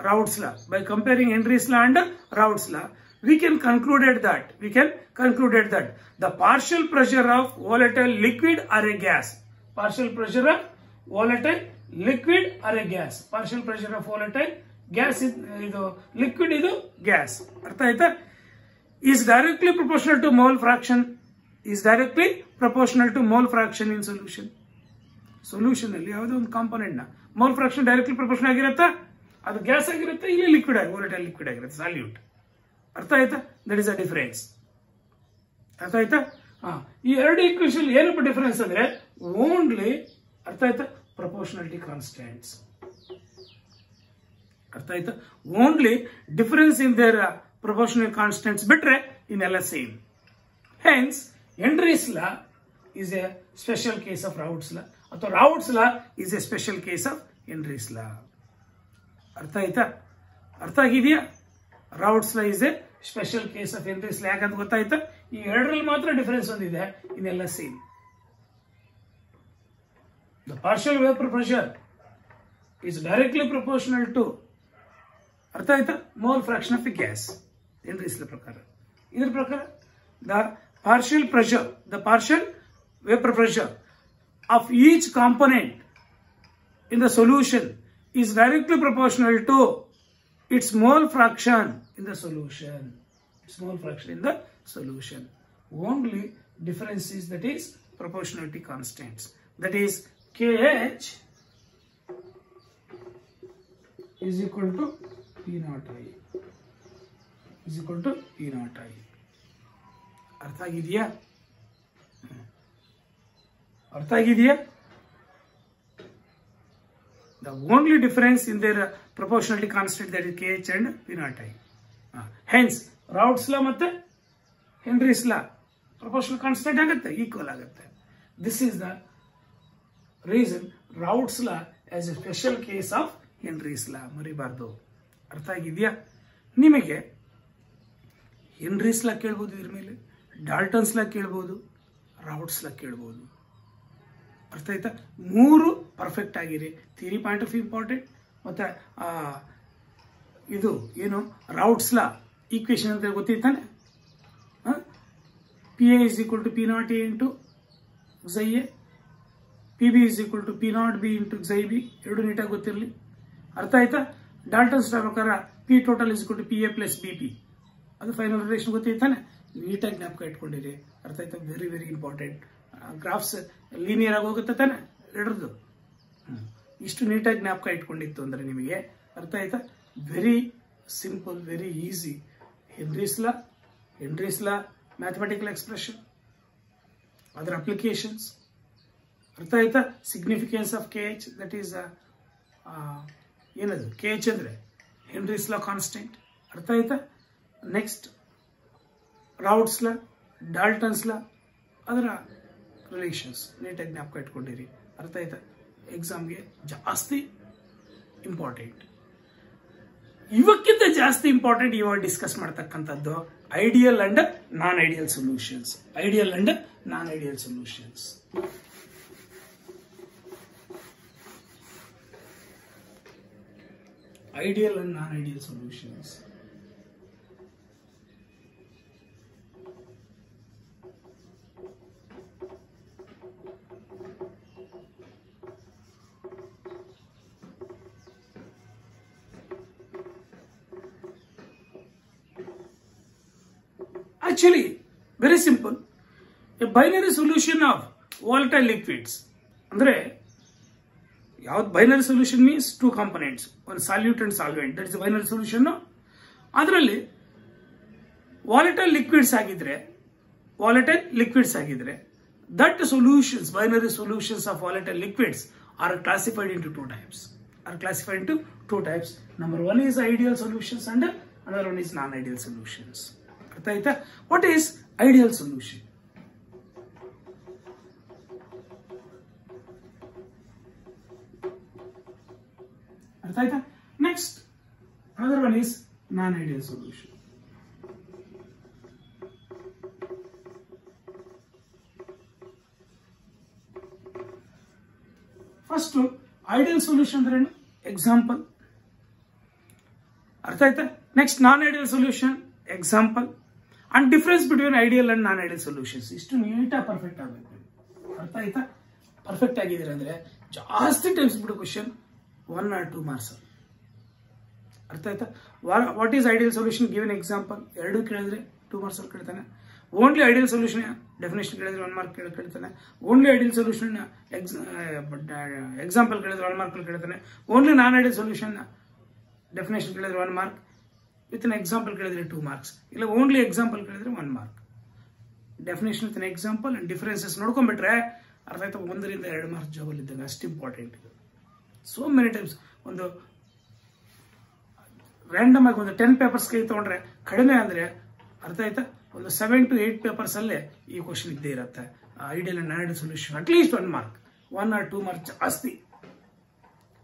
Raoult's law, by comparing Henry's law and Raoult's law, we can concluded that the partial pressure of volatile liquid or a gas, partial pressure of volatile liquid or a gas, partial pressure of volatile gas ಇದು liquid, ಇದು gas. ಅರ್ಥ ಆಯ್ತಾ? is directly proportional to mole fraction in solution. Solution ಅಲ್ಲಿ ಯಾವುದೋ ಒಂದು component ನ mole fraction directly proportion ಆಗಿರುತ್ತಾ, ಅದು gas ಆಗಿರುತ್ತೆ, ಇಲ್ಲಿ ಲಿಕ್ವಿಡ್ ಆಗಿ ವಾಲಟೈಲ್ ಲಿಕ್ವಿಡ್ ಆಗಿರುತ್ತೆ, ಸಾಲ್ಯೂಟ್. ಅರ್ಥ ಆಯ್ತಾ? That is a difference. ಅರ್ಥ ಆಯ್ತಾ? ಈ ಎರಡು ಈಕ್ವೇಷನ್ ಏನಪ್ಪ ಡಿಫರೆನ್ಸ್ ಅಂದ್ರೆ ಓನ್ಲಿ, ಅರ್ಥ ಆಯ್ತಾ, ಪ್ರಪೋರ್ಷನಾಲಿಟಿ ಕಾನ್ಸ್ಟೆಂಟ್ಸ್. ಅರ್ಥ ಆಯ್ತಾ? Only difference in their proportional constants ಬಿಟ್ರೆ ಇನ್ನೆಲ್ಲ same. Hence Henry's law is a special case of Raoult's law, ಅಥವಾ Raoult's law is a special case of Henry's law. ಅರ್ಥ ಆಯ್ತಾ? ಅರ್ಥ ಆಗಿದೆಯಾ? Raoult's law is a special case of Henry's law. ಯಾಕಂತ ಗೊತ್ತಾಯ್ತಾ? ಈ ಎರಡರಲ್ಲಿ ಮಾತ್ರ ಡಿಫರೆನ್ಸ್ ಒಂದಿದೆ, ಇನ್ನೆಲ್ಲ same. The partial vapor pressure is directly proportional to, ಅರ್ಥ ಆಯ್ತಾ, mole fraction of the gas. Henry's law ಪ್ರಕಾರ. ಇದರ ಪ್ರಕಾರ the partial vapor pressure of each component in the solution is directly proportional to its mole fraction in the solution. Only difference is, that is proportionality constants. That is KH is equal to P naught I. ಅರ್ಥ ಆಗಿದೆಯಾ? ಅರ್ಥ ಆಗಿದೆಯಾ? The only difference in their proportionality constant, that is KH and P naught I. Hence Raoult's law ಮತ್ತೆ Henry's law proportional constant ಆಗುತ್ತೆ, equal ಆಗುತ್ತೆ. This is the reason Raoult's law as a special case of Henry's law. ಮರಿಬಾರ್ದು. ಅರ್ಥ ಆಗಿದೆಯಾ? ನಿಮಗೆ Henry's law ಕೇಳಬಹುದು, ಇದ್ರ ಮೇಲೆ ಡಾಲ್ಟನ್ಸ್ ಲಾ ಕೇಳಬಹುದು, Raoult's law ಕೇಳಬಹುದು. ಅರ್ಥ ಆಯ್ತಾ? ಮೂರು ಪರ್ಫೆಕ್ಟ್ ಆಗಿದೆ. ಥಿಯರಿ ಪಾಯಿಂಟ್ ಆಫ್ ಇಂಪಾರ್ಟೆಂಟ್, ಮತ್ತೆ ಇದು ಏನು Raoult's law ಈಕ್ವೇಶನ್ ಅಂತ ಗೊತ್ತಿತ್ತಾನೆ. P A is equal to P naught A into xi A, P B is equal to P naught B into xi B, ಎರಡು ನೀಟಾಗಿ ಗೊತ್ತಿರಲಿ. ಅರ್ಥ ಆಯ್ತಾ? ಡಾಲ್ಟನ್ಸ್ ಲಾ ಪ್ರಕಾರ P total is equal to P A plus B P, ಅದು final relation ಗೊತ್ತಿತ್ತಾನೆ, ನೀಟಾಗಿ ಜ್ಞಾಪಕ ಇಟ್ಕೊಂಡಿರಿ. ಅರ್ಥ ಆಯ್ತಾ? Very very important. Graphs linear ಆಗಿ ಹೋಗುತ್ತೆ ತಾನೆ ಎರಡರದ್ದು. ಇಷ್ಟು ನೀಟಾಗಿ ಜ್ಞಾಪಕ ಇಟ್ಕೊಂಡಿತ್ತು ಅಂದ್ರೆ ನಿಮಗೆ ಅರ್ಥ ಆಯ್ತಾ? Very simple, very easy. Henry's law mathematical expression, ಅದರ ಅಪ್ಲಿಕೇಶನ್ಸ್. ಅರ್ಥ ಆಯ್ತಾ? Significance of KH, that is ಏನದು KH ಅಂದ್ರೆ Henry's law ಕಾನ್ಸ್ಟೆಂಟ್. ಅರ್ಥ ಆಯ್ತಾ? ನೆಕ್ಸ್ಟ್ Raoult's law, ಡಾಲ್ಟನ್ಸ್ ಲಾ, ಅದರ ರಿಲೇಷನ್ಸ್ ನೀಟಾಗಿ ಜ್ಞಾಪಕ ಇಟ್ಕೊಂಡಿರಿ. ಅರ್ಥ ಆಯ್ತಾ? ಎಕ್ಸಾಮ್ಗೆ ಜಾಸ್ತಿ ಇಂಪಾರ್ಟೆಂಟ್. ಇವಕ್ಕಿಂತ ಜಾಸ್ತಿ ಇಂಪಾರ್ಟೆಂಟ್ ಇವಾಗ ಡಿಸ್ಕಸ್ ಮಾಡ್ತಕ್ಕಂಥದ್ದು ideal and non ideal solutions. Ideal and non ideal solutions. Ideal and non ideal solutions. Actually, very simple. A binary solution of volatile liquids. Andre, yav binary solution means two components, one solute and solvent. That is a binary solution. No? Adralli volatile liquids agidre, that solutions, binary solutions of volatile liquids are classified into two types. Number one is ideal solutions and another one is non-ideal solutions. What is ideal solution? Next, another one is non-ideal solution. First, ideal solution ಅಂದ್ರೆ example. ಅರ್ಥ ಆಯ್ತಾ? Next, non-ideal solution example. And difference between ideal and non-ideal solutions. ಇಷ್ಟು ನೀಟಾಗಿ perfect ಆಗಬೇಕು. ಅರ್ಥ ಆಯ್ತಾ? Perfect ಆಗಿದ್ರೆ ಅಂದ್ರೆ ಜಾಸ್ತಿ ಟೈಮ್ಸ್ ಬಿಡು ಕ್ವಶನ್ 1 or 2 ಮಾರ್ಕ್ಸ್. ಅರ್ಥ ಆಯ್ತಾ? What is ideal solution? Give an example. ಎರಡು ಕೇಳಿದ್ರೆ 2 ಮಾರ್ಕ್ಸ್ ಅಲ್ಲಿ ಕೇಳ್ತಾನೆ. ಓನ್ಲಿ ಐಡಿಯಲ್ ಸೊಲ್ಯೂಷನ್ ಡೆಫಿನೇಷನ್ ಕೇಳಿದ್ರೆ 1 ಮಾರ್ಕ್ ಕೇಳ್ತಾನೆ. ಓನ್ಲಿ ಐಡಿಯಲ್ ಸೊಲ್ಯೂಷನ್ ಎಕ್ಸಾಂಪಲ್ ಕೇಳಿದ್ರೆ 1 ಮಾರ್ಕ್ ಕೇಳ್ತಾನೆ. ಓನ್ಲಿ ನಾನ್ ಐಡಿಯಲ್ ಸೊಲ್ಯೂಷನ್ ಡೆಫಿನೇಷನ್ ಕೇಳಿದ್ರೆ 1 ಮಾರ್ಕ್. ವಿತ್ ಅನ್ ಎಕ್ಸಾಂಪಲ್ ಕೇಳಿದ್ರೆ 2 ಮಾರ್ಕ್ಸ್. ಇಲ್ಲ ಓನ್ಲಿ ಎಕ್ಸಾಂಪಲ್ ಕೇಳಿದ್ರೆ 1 mark. Definition with an example and differences ನೋಡ್ಕೊಂಡ್ಬಿಟ್ರೆ ಅರ್ಥ ಆಯ್ತಾ? 1 ರಿಂದ 2 ಮಾರ್ಕ್ಸ್ ಜಾಬಲ್ಲಿ ಇದ್ದಾಗ ಅಷ್ಟು ಇಂಪಾರ್ಟೆಂಟ್. ಸೋ ಮೆನಿ ಟೈಮ್ಸ್ ಒಂದು ರ್ಯಾಂಡಮ್ ಆಗಿ ಒಂದು 10 ಪೇಪರ್ಸ್ ಕೈ ತಗೊಂಡ್ರೆ ಕಡಿಮೆ ಅಂದ್ರೆ ಅರ್ಥ ಆಯ್ತಾ? ಒಂದು 7 to 8 ಪೇಪರ್ಸ್ ಅಲ್ಲೇ ಈ ಕ್ವಶನ್ ಇದ್ದೇ ಇರುತ್ತೆ. Ideal and non ideal solution at least 1 mark, 1 or 2 mark ಜಾಸ್ತಿ.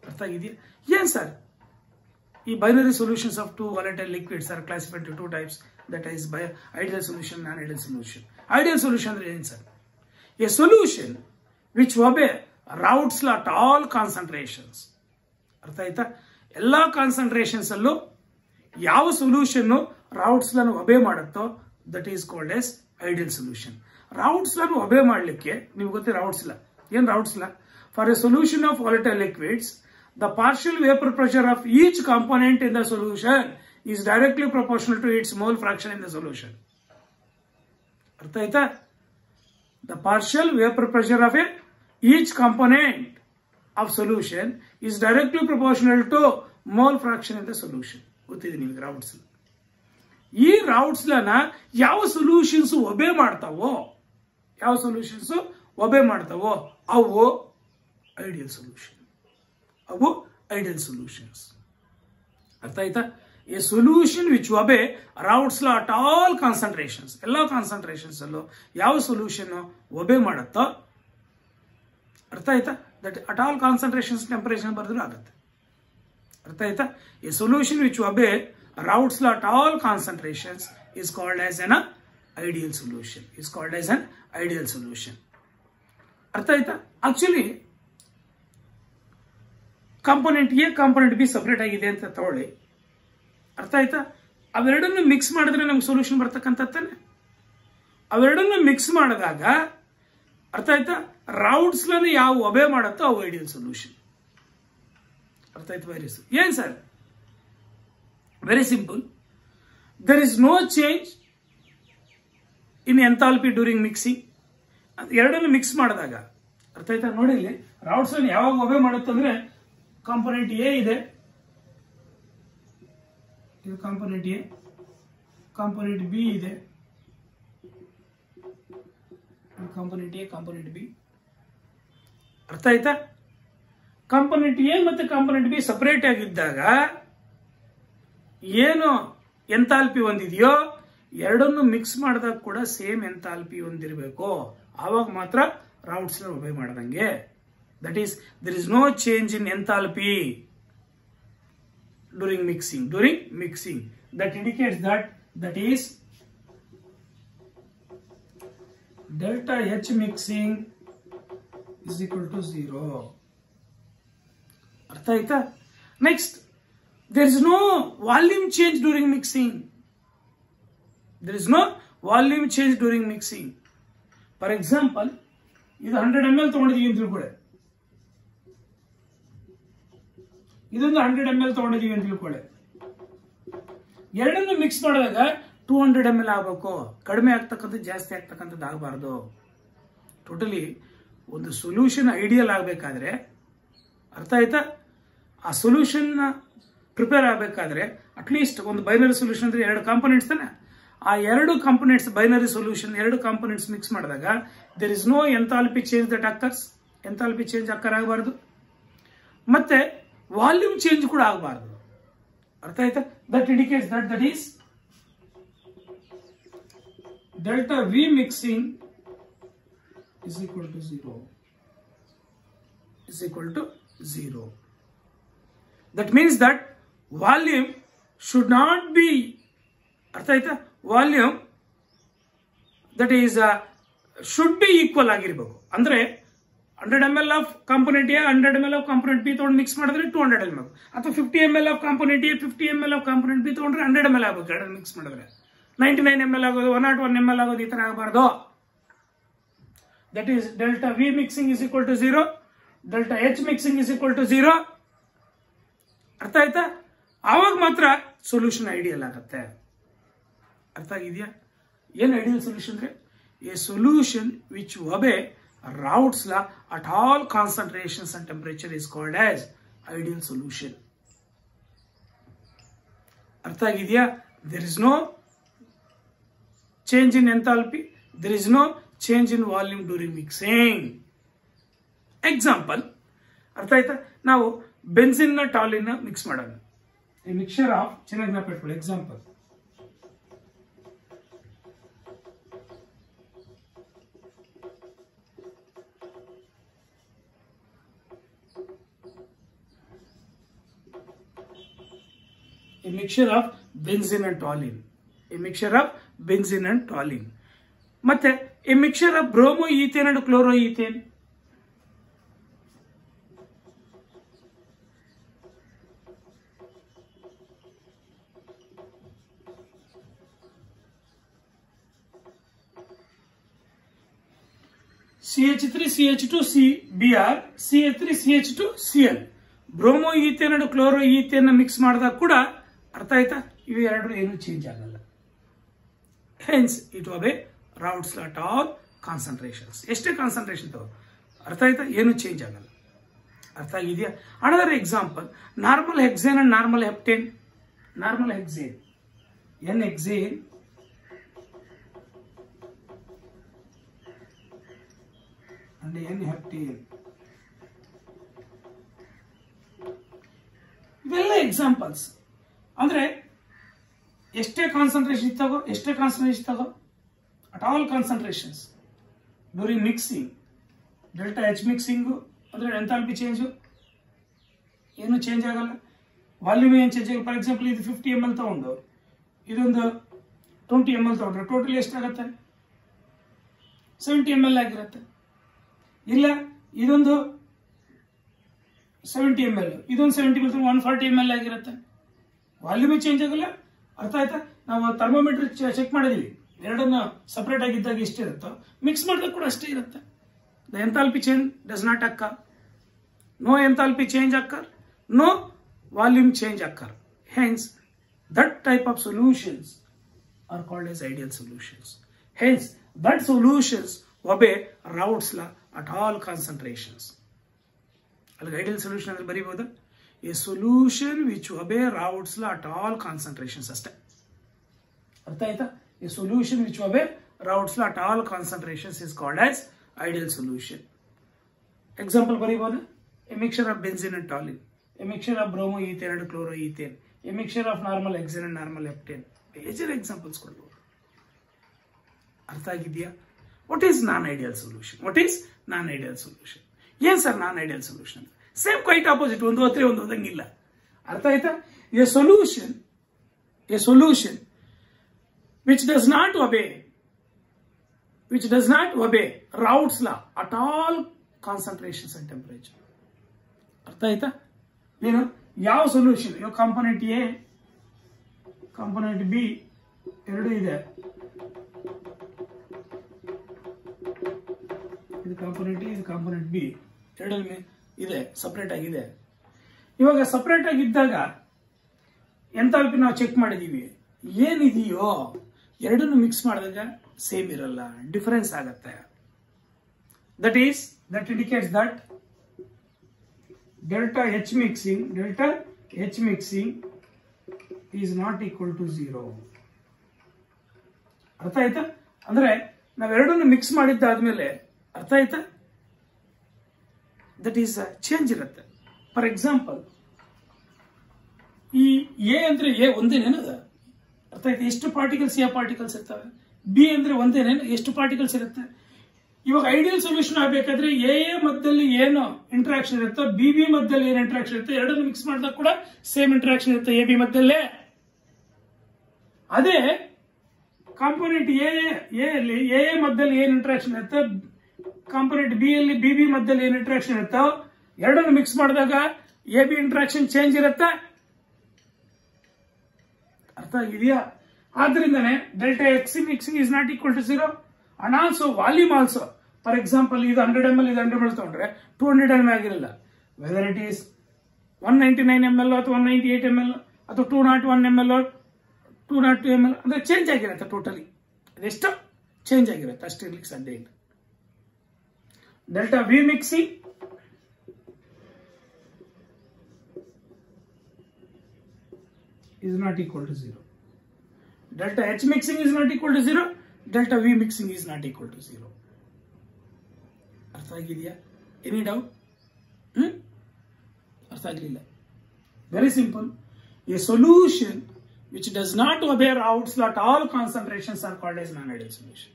ಅರ್ಥ ಆಗಿದೆಯಾ? ಏನ್ ಸರ್ ಈ binary solutions of two volatile liquids are classified to 2 types, that is by ideal solution, non-ideal solution. Ideal solution ಅಂದ್ರೆ ಏನು sir? A solution which obey Raoult's law at all concentrations. ಅರ್ಥ ಆಯ್ತಾ? ಎಲ್ಲಾ ಕಾನ್ಸಂಟ್ರೇಷನ್ಸ್ ಅಲ್ಲೂ ಯಾವ solution Raoult's law obey ಮಾಡುತ್ತೋ that is called as ideal solution. Raoult's law obey ಮಾಡ್ಲಿಕ್ಕೆ ನಿಮ್ಗೆ ಗೊತ್ತೇ Raoult's law. ಏನ್ Raoult's law? For a solution of volatile liquids, the partial vapor pressure of each component in the solution is directly proportional to its mole fraction in the solution. ಅರ್ಥ ಆಯ್ತಾ? The partial vapor pressure of each component of solution is directly proportional to mole fraction in the solution. ಗೊತ್ತಿದೆ ನಿಮಗೆ Raoult's law. ಈ Raoult's law ನ ಯಾವ solutions ಒಬೇ ಮಾಡ್ತಾವೋ ಅವು ideal solution. Ideal solutions. ಅರ್ಥ ಆಯ್ತಾ? A solution which ಒಬೇ Raoult's law at all concentrations, ಎಲ್ಲ concentrations ಅಲ್ಲೂ ಯಾವ ಸೊಲ್ಯೂಷನ್ ಒಬೇ ಮಾಡುತ್ತೋ ಅರ್ಥ ಆಯ್ತಾ? That at all concentrations temperature ಬರೆದ್ರು ಆಗುತ್ತೆ. ಅರ್ಥ ಆಯ್ತಾ? A solution which ಒಬೇ Raoult's law at all concentrations is called as an ideal solution. ಅರ್ಥ ಆಯ್ತಾ? Actually component A component B separate ಆಗಿದೆ ಅಂತ ತಗೊಳ್ಳಿ. ಅರ್ಥ ಆಯ್ತಾ? ಅವೆರಡನ್ನು ಮಿಕ್ಸ್ ಮಾಡಿದ್ರೆ ನಮ್ಗೆ ಸೊಲ್ಯೂಷನ್ ಬರ್ತಕ್ಕಂಥದ್ದಾನೆ. ಅವೆರಡನ್ನು ಮಿಕ್ಸ್ ಮಾಡಿದಾಗ ಅರ್ಥ ಆಯ್ತಾ? Raoult's law ಯಾವ ಒಬೇ ಮಾಡುತ್ತೋ ಅವು ಐಡಿಯಲ್ ಸೊಲ್ಯೂಷನ್. ಅರ್ಥ ಆಯ್ತು? ಏನ್ sir? Very simple. There is no change in enthalpy during mixing. ಎರಡನ್ನು ಮಿಕ್ಸ್ ಮಾಡಿದಾಗ ಅರ್ಥ ಆಯ್ತಾ? ನೋಡಿ ಇಲ್ಲಿ Raoult's law ಯಾವಾಗ ಒಬೇ ಮಾಡುತ್ತಂದ್ರೆ ಕಾಂಪೋನೆಂಟ್ ಎ ಇದೆ, ಇದು ಕಾಂಪೋನೆಂಟ್ ಎ, ಕಾಂಪೋನೆಂಟ್ ಬಿ ಇದೆ, ಕಾಂಪೋನೆಂಟ್ ಎ, ಕಾಂಪೋನೆಂಟ್ ಬಿ. ಅರ್ಥ ಆಯ್ತಾ? ಕಾಂಪೋನೆಂಟ್ ಎ ಮತ್ತೆ ಕಾಂಪೋನೆಂಟ್ ಬಿ ಸಪರೇಟ್ ಆಗಿದ್ದಾಗ ಏನು ಎಂಥಾಲ್ಪಿ ಒಂದಿದೆಯೋ ಎರಡನ್ನು ಮಿಕ್ಸ್ ಮಾಡಿದಾಗ ಕೂಡ ಸೇಮ್ ಎಂಥಾಲ್ಪಿ ಹೊಂದಿರಬೇಕು. ಆವಾಗ ಮಾತ್ರ Raoult's law obey ಮಾಡಿದಂಗೆ. That is, there is no change in enthalpy during mixing. That indicates that is delta H mixing is equal to 0. ಅರ್ಥ ಆಯ್ತಾ? Next, there is no volume change during mixing. There is no volume change during mixing. For example, ಇದು 100 ml ತಗೊಂಡಿದ್ದೀವಿ ಅಂತ ತಿಳ್ಕೊಳ್ಳಿ. ಇದೊಂದು 100 ml ತಗೊಂಡಿದ್ದೀವಿ ಅಂತ ತಿಳ್ಕೊಳ್ಳಿ. ಎರಡನ್ನು ಮಿಕ್ಸ್ ಮಾಡಿದಾಗ 200 ml ಆಗಬೇಕು. ಕಡಿಮೆ ಆಗ್ತಕ್ಕಂಥ ಜಾಸ್ತಿ ಆಗ್ತಕ್ಕಂಥದ್ದು ಆಗಬಾರ್ದು. ಟೋಟಲಿ ಒಂದು ಸೊಲ್ಯೂಷನ್ ಐಡಿಯಲ್ ಆಗಬೇಕಾದ್ರೆ, ಅರ್ಥ ಆಯ್ತಾ, ಆ ಸೊಲ್ಯೂಷನ್ ಪ್ರಿಪೇರ್ ಆಗಬೇಕಾದ್ರೆ ಅಟ್ಲೀಸ್ಟ್ ಒಂದು ಬೈನರಿ ಸೊಲ್ಯೂಷನ್ ಅಂದ್ರೆ 2 ಕಾಂಪೊನೆಂಟ್ಸ್ ತಾನೆ. ಆ 2 components binary solution 2 components mix ಮಾಡಿದಾಗ there is no enthalpy change that occurs. Enthalpy change occur ಆಗಬಾರ್ದು, ಮತ್ತೆ ವಾಲ್ಯೂಮ್ ಚೇಂಜ್ ಕೂಡ ಆಗಬಾರ್ದು. ಅರ್ಥ ಆಯ್ತಾ? That indicates that is delta V mixing is equal to 0. That means that volume should not be, artha aita, volume that is should be equal ಆಗಿರಬೇಕು. ಅಂದ್ರೆ 100 ml of component A 100 ml of component B ತಗೊಂಡು mix ಮಾಡಿದ್ರೆ 200 ml, ಅಥವಾ 50 ml of component A 50 ml of component B ತಗೊಂಡ್ರೆ 100 ml ಆಗಬೇಕು. ಎರಡು mix ಮಾಡಿದ್ರೆ 99 ml ಆಗೋದು, 101 ml ಆಗೋದು, ಈ ತರ ಆಗಬಾರ್ದು. That is delta V mixing is equal to 0, delta H mixing is equal to 0. ಅರ್ಥ ಆಯ್ತಾ? ಆವಾಗ ಮಾತ್ರ ಸೊಲ್ಯೂಷನ್ ಐಡಿಯಲ್ ಆಗುತ್ತೆ. ಅರ್ಥ ಆಗಿದೆಯಾ? ಏನು ಐಡಿಯಲ್ ಸೊಲ್ಯೂಷನ್ ಅಂದ್ರೆ A solution which obey Raoult's law at all concentrations and temperature is called as ideal solution. ಅರ್ಥ ಆಗಿದೆಯಾ? There is no change in enthalpy, there is no change in volume during mixing. Example, ಅರ್ಥ ಆಯ್ತಾ? ನಾವು benzene ನ toluene ನ mix ಮಾಡೋಣ. ಈ mixture of, ಚೆನ್ನಾಗಿ ನೆನಪಿಟ್ಕೊಳ್ಳಿ. Example, a mixture of benzene and toluene, a mixture of benzene and toluene, ಮತ್ತೆ a mixture of bromoethane and chloroethane. CH3CH2CBr, CH3CH2Cl, bromoethane and chloroethane mix ಮಾಡಿದಾಗ ಕೂಡ, ಅರ್ಥ ಆಯ್ತಾ, ಇವು ಎರಡು ಏನು ಚೇಂಜ್ ಆಗಲ್ಲ. Hence it obey Raoult's law at all concentrations. ಎಷ್ಟೇ ಕಾನ್ಸಂಟ್ರೇಷನ್ ತಗೋ, ಅರ್ಥ ಆಯ್ತಾ, ಏನು ಚೇಂಜ್ ಆಗಲ್ಲ. ಅರ್ಥ ಆಗಿದೆಯಾ? Another example, normal hexane and normal heptane. Normal hexane, N hexane and n heptane. ಇವೆಲ್ಲ ಎಕ್ಸಾಂಪಲ್ಸ್. ಅಂದ್ರೆ ಎಷ್ಟೇ ಕಾನ್ಸಂಟ್ರೇಷನ್ ತಗೋ, at all concentrations during mixing, delta H mixing ಅಂದ್ರೆ ಎಂಥಾಲ್ಪಿ ಚೇಂಜು ಏನು ಚೇಂಜ್ ಆಗಲ್ಲ, ವಾಲ್ಯೂಮ್ ಏನು ಚೇಂಜ್ ಆಗಲ್ಲ. ಫಾರ್ ಎಕ್ಸಾಂಪಲ್, ಇದು 50 ml ತಗೊಂಡು ಇದೊಂದು 20 ml ತಗೊಂಡ್ರೆ ಟೋಟಲಿ ಎಷ್ಟಾಗತ್ತೆ? 70 ml ಆಗಿರುತ್ತೆ. ಇಲ್ಲ, ಇದೊಂದು 70 ml, ಇದೊಂದು 70 ml, 140 ml ಆಗಿರುತ್ತೆ. ವಾಲ್ಯೂಮ್ ಚೇಂಜ್ ಆಗಲ್ಲ. ಅರ್ಥ ಆಯ್ತಾ? ನಾವು ಥರ್ಮೋಮೀಟರ್ ಚೆಕ್ ಮಾಡಿದೀವಿ, ಎರಡನ್ನ ಸಪರೇಟ್ ಆಗಿದ್ದಾಗ ಎಷ್ಟಿರುತ್ತೋ ಮಿಕ್ಸ್ ಮಾಡಿದಾಗ ಕೂಡ ಅಷ್ಟೇ ಇರುತ್ತೆ. The enthalpy change does not occur. No enthalpy change occur, no volume change occur. Hence that type of solutions are called as ideal solutions. Hence that solutions obey Raoult's law at all concentrations. ಅಲ್ಲಿಗೆ ideal solution ಅಂದ್ರೆ ಬರೀಬಹುದು, a solution which obey Raoult's law at all concentrations ಅಷ್ಟೇ. ಅರ್ಥ ಆಯ್ತಾ? A solution which obey Raoult's law at all concentrations is called as ideal solution. Example ಬರೀಬಹುದು, a mixture of benzene and toluene, a mixture of bromoethane and chloroethane, a mixture of normal hexane and normal heptane. Major examples ಕೊಡ್ಬೋದು. ಅರ್ಥ ಆಗಿದೆಯಾ? What is non ideal solution? What is non ideal solution? ಏನ್ sir non ideal solution? Same quite opposite, ಒಂದು ಹತ್ರ ಒಂದು ಓದಂಗಿಲ್ಲ. ಅರ್ಥ ಆಯ್ತಾ? A solution which does not obey Raoult's law at all concentrations and temperature. ಅರ್ಥ ಆಯ್ತಾ? ಏನು ಯಾವ ಸೊಲ್ಯೂಷನ್? ಇವಾಗ ಕಾಂಪೊನೆಂಟ್ ಎ, ಕಾಂಪೊನೆಂಟ್ ಬಿ ಎರಡು ಇದೆ. ಇದು ಕಾಂಪೊನೆಂಟ್ ಎ, ಇದು ಕಾಂಪೊನೆಂಟ್ ಬಿ, ಎರಡಲ್ಲಿ ಇದೆ, ಸಪರೇಟ್ ಆಗಿದೆ. ಇವಾಗ ಸಪರೇಟ್ ಆಗಿದ್ದಾಗ ಎಂಥಾಲ್ಪಿ ನಾವು ಚೆಕ್ ಮಾಡಿದೀವಿ. ಏನಿದೆಯೋ ಎರಡನ್ನು ಮಿಕ್ಸ್ ಮಾಡಿದಾಗ ಸೇಮ್ ಇರಲ್ಲ, ಡಿಫರೆನ್ಸ್ ಆಗತ್ತೆ. That indicates that delta H mixing is not equal to 0. ಅರ್ಥ ಆಯ್ತಾ? ಅಂದ್ರೆ ನಾವೆರಡನ್ನು ಮಿಕ್ಸ್ ಮಾಡಿದ್ದಾದ್ಮೇಲೆ, ಅರ್ಥ ಆಯ್ತಾ, ದಟ್ ಈಸ್ ಚೇಂಜ್ ಇರುತ್ತೆ. ಫಾರ್ ಎಕ್ಸಾಂಪಲ್, ಈ ಎ ಅಂದ್ರೆ ಎ ಒಂದೇನೇನದ, ಅರ್ಥ ಆಯ್ತಾ? ಎಷ್ಟು ಪಾರ್ಟಿಕಲ್ಸ್ ಎ ಪಾರ್ಟಿಕಲ್ಸ್ ಇರ್ತವೆ. ಬಿ ಅಂದ್ರೆ ಒಂದೇನೇನು, ಎಷ್ಟು ಪಾರ್ಟಿಕಲ್ಸ್ ಇರುತ್ತೆ. ಇವಾಗ ಐಡಿಯಲ್ ಸೊಲ್ಯೂಷನ್ ಆಗಬೇಕಾದ್ರೆ ಎ ಮಧ್ಯದಲ್ಲಿ ಏನು ಇಂಟ್ರಾಕ್ಷನ್ ಇರುತ್ತೋ, ಬಿ ಮಧ್ಯದಲ್ಲಿ ಏನು ಇಂಟ್ರಾಕ್ಷನ್ ಇರುತ್ತೆ, ಎರಡನ್ನು ಮಿಕ್ಸ್ ಮಾಡಿದಾಗ ಕೂಡ ಸೇಮ್ ಇಂಟ್ರಾಕ್ಷನ್ ಇರುತ್ತೆ ಎ ಬಿ ಮಧ್ಯಲ್ಲೇ. ಅದೇ ಕಾಂಪೊನೆಂಟ್ ಎ ಮಧ್ಯದಲ್ಲಿ ಏನು ಇಂಟ್ರಾಕ್ಷನ್ ಇರುತ್ತೆ, ಕಾಂಪೊನೆಂಟ್ ಬಿ ಅಲ್ಲಿ ಬಿ ಮಧ್ಯದಲ್ಲಿ ಏನು ಇಂಟ್ರಾಕ್ಷನ್ ಇರುತ್ತೋ, ಎರಡನ್ನು ಮಿಕ್ಸ್ ಮಾಡಿದಾಗ ಎ ಬಿ ಇಂಟ್ರಾಕ್ಷನ್ ಚೇಂಜ್ ಇರುತ್ತೆ. ಅರ್ಥ ಆಗಿದೆಯಾ? ಆದ್ರಿಂದಾನೆ delta X mixing is not equal to 0. and also volume also. For example, ಇದು 100 ml, ಇದು 100 ml ತಗೊಂಡ್ರೆ 200 ml ಆಗಿರಲ್ಲ. ವೆದರ್ ಇಟ್ ಈಸ್ 199 ml ಅಥವಾ 198 ml ಅಥವಾ 201 ml 202 ml ಅಂದ್ರೆ ಚೇಂಜ್ ಆಗಿರುತ್ತೆ. ಟೋಟಲಿ ಅದೆಷ್ಟು ಚೇಂಜ್ ಆಗಿರುತ್ತೆ, ಅಷ್ಟು ಇರ್ಲಿಕ್ಕೆ ಸಾಧ್ಯ ಇಲ್ಲ. Delta V mixing is not equal to 0. Delta H mixing is not equal to 0. Delta V mixing is not equal to 0. ಅರ್ಥ ಆಗಿದೆಯಾ? Any doubt? ಅರ್ಥ ಆಗಲಿಲ್ಲ? Very simple. A solution which does not obey Raoult's law at all concentrations are called as non-ideal solution.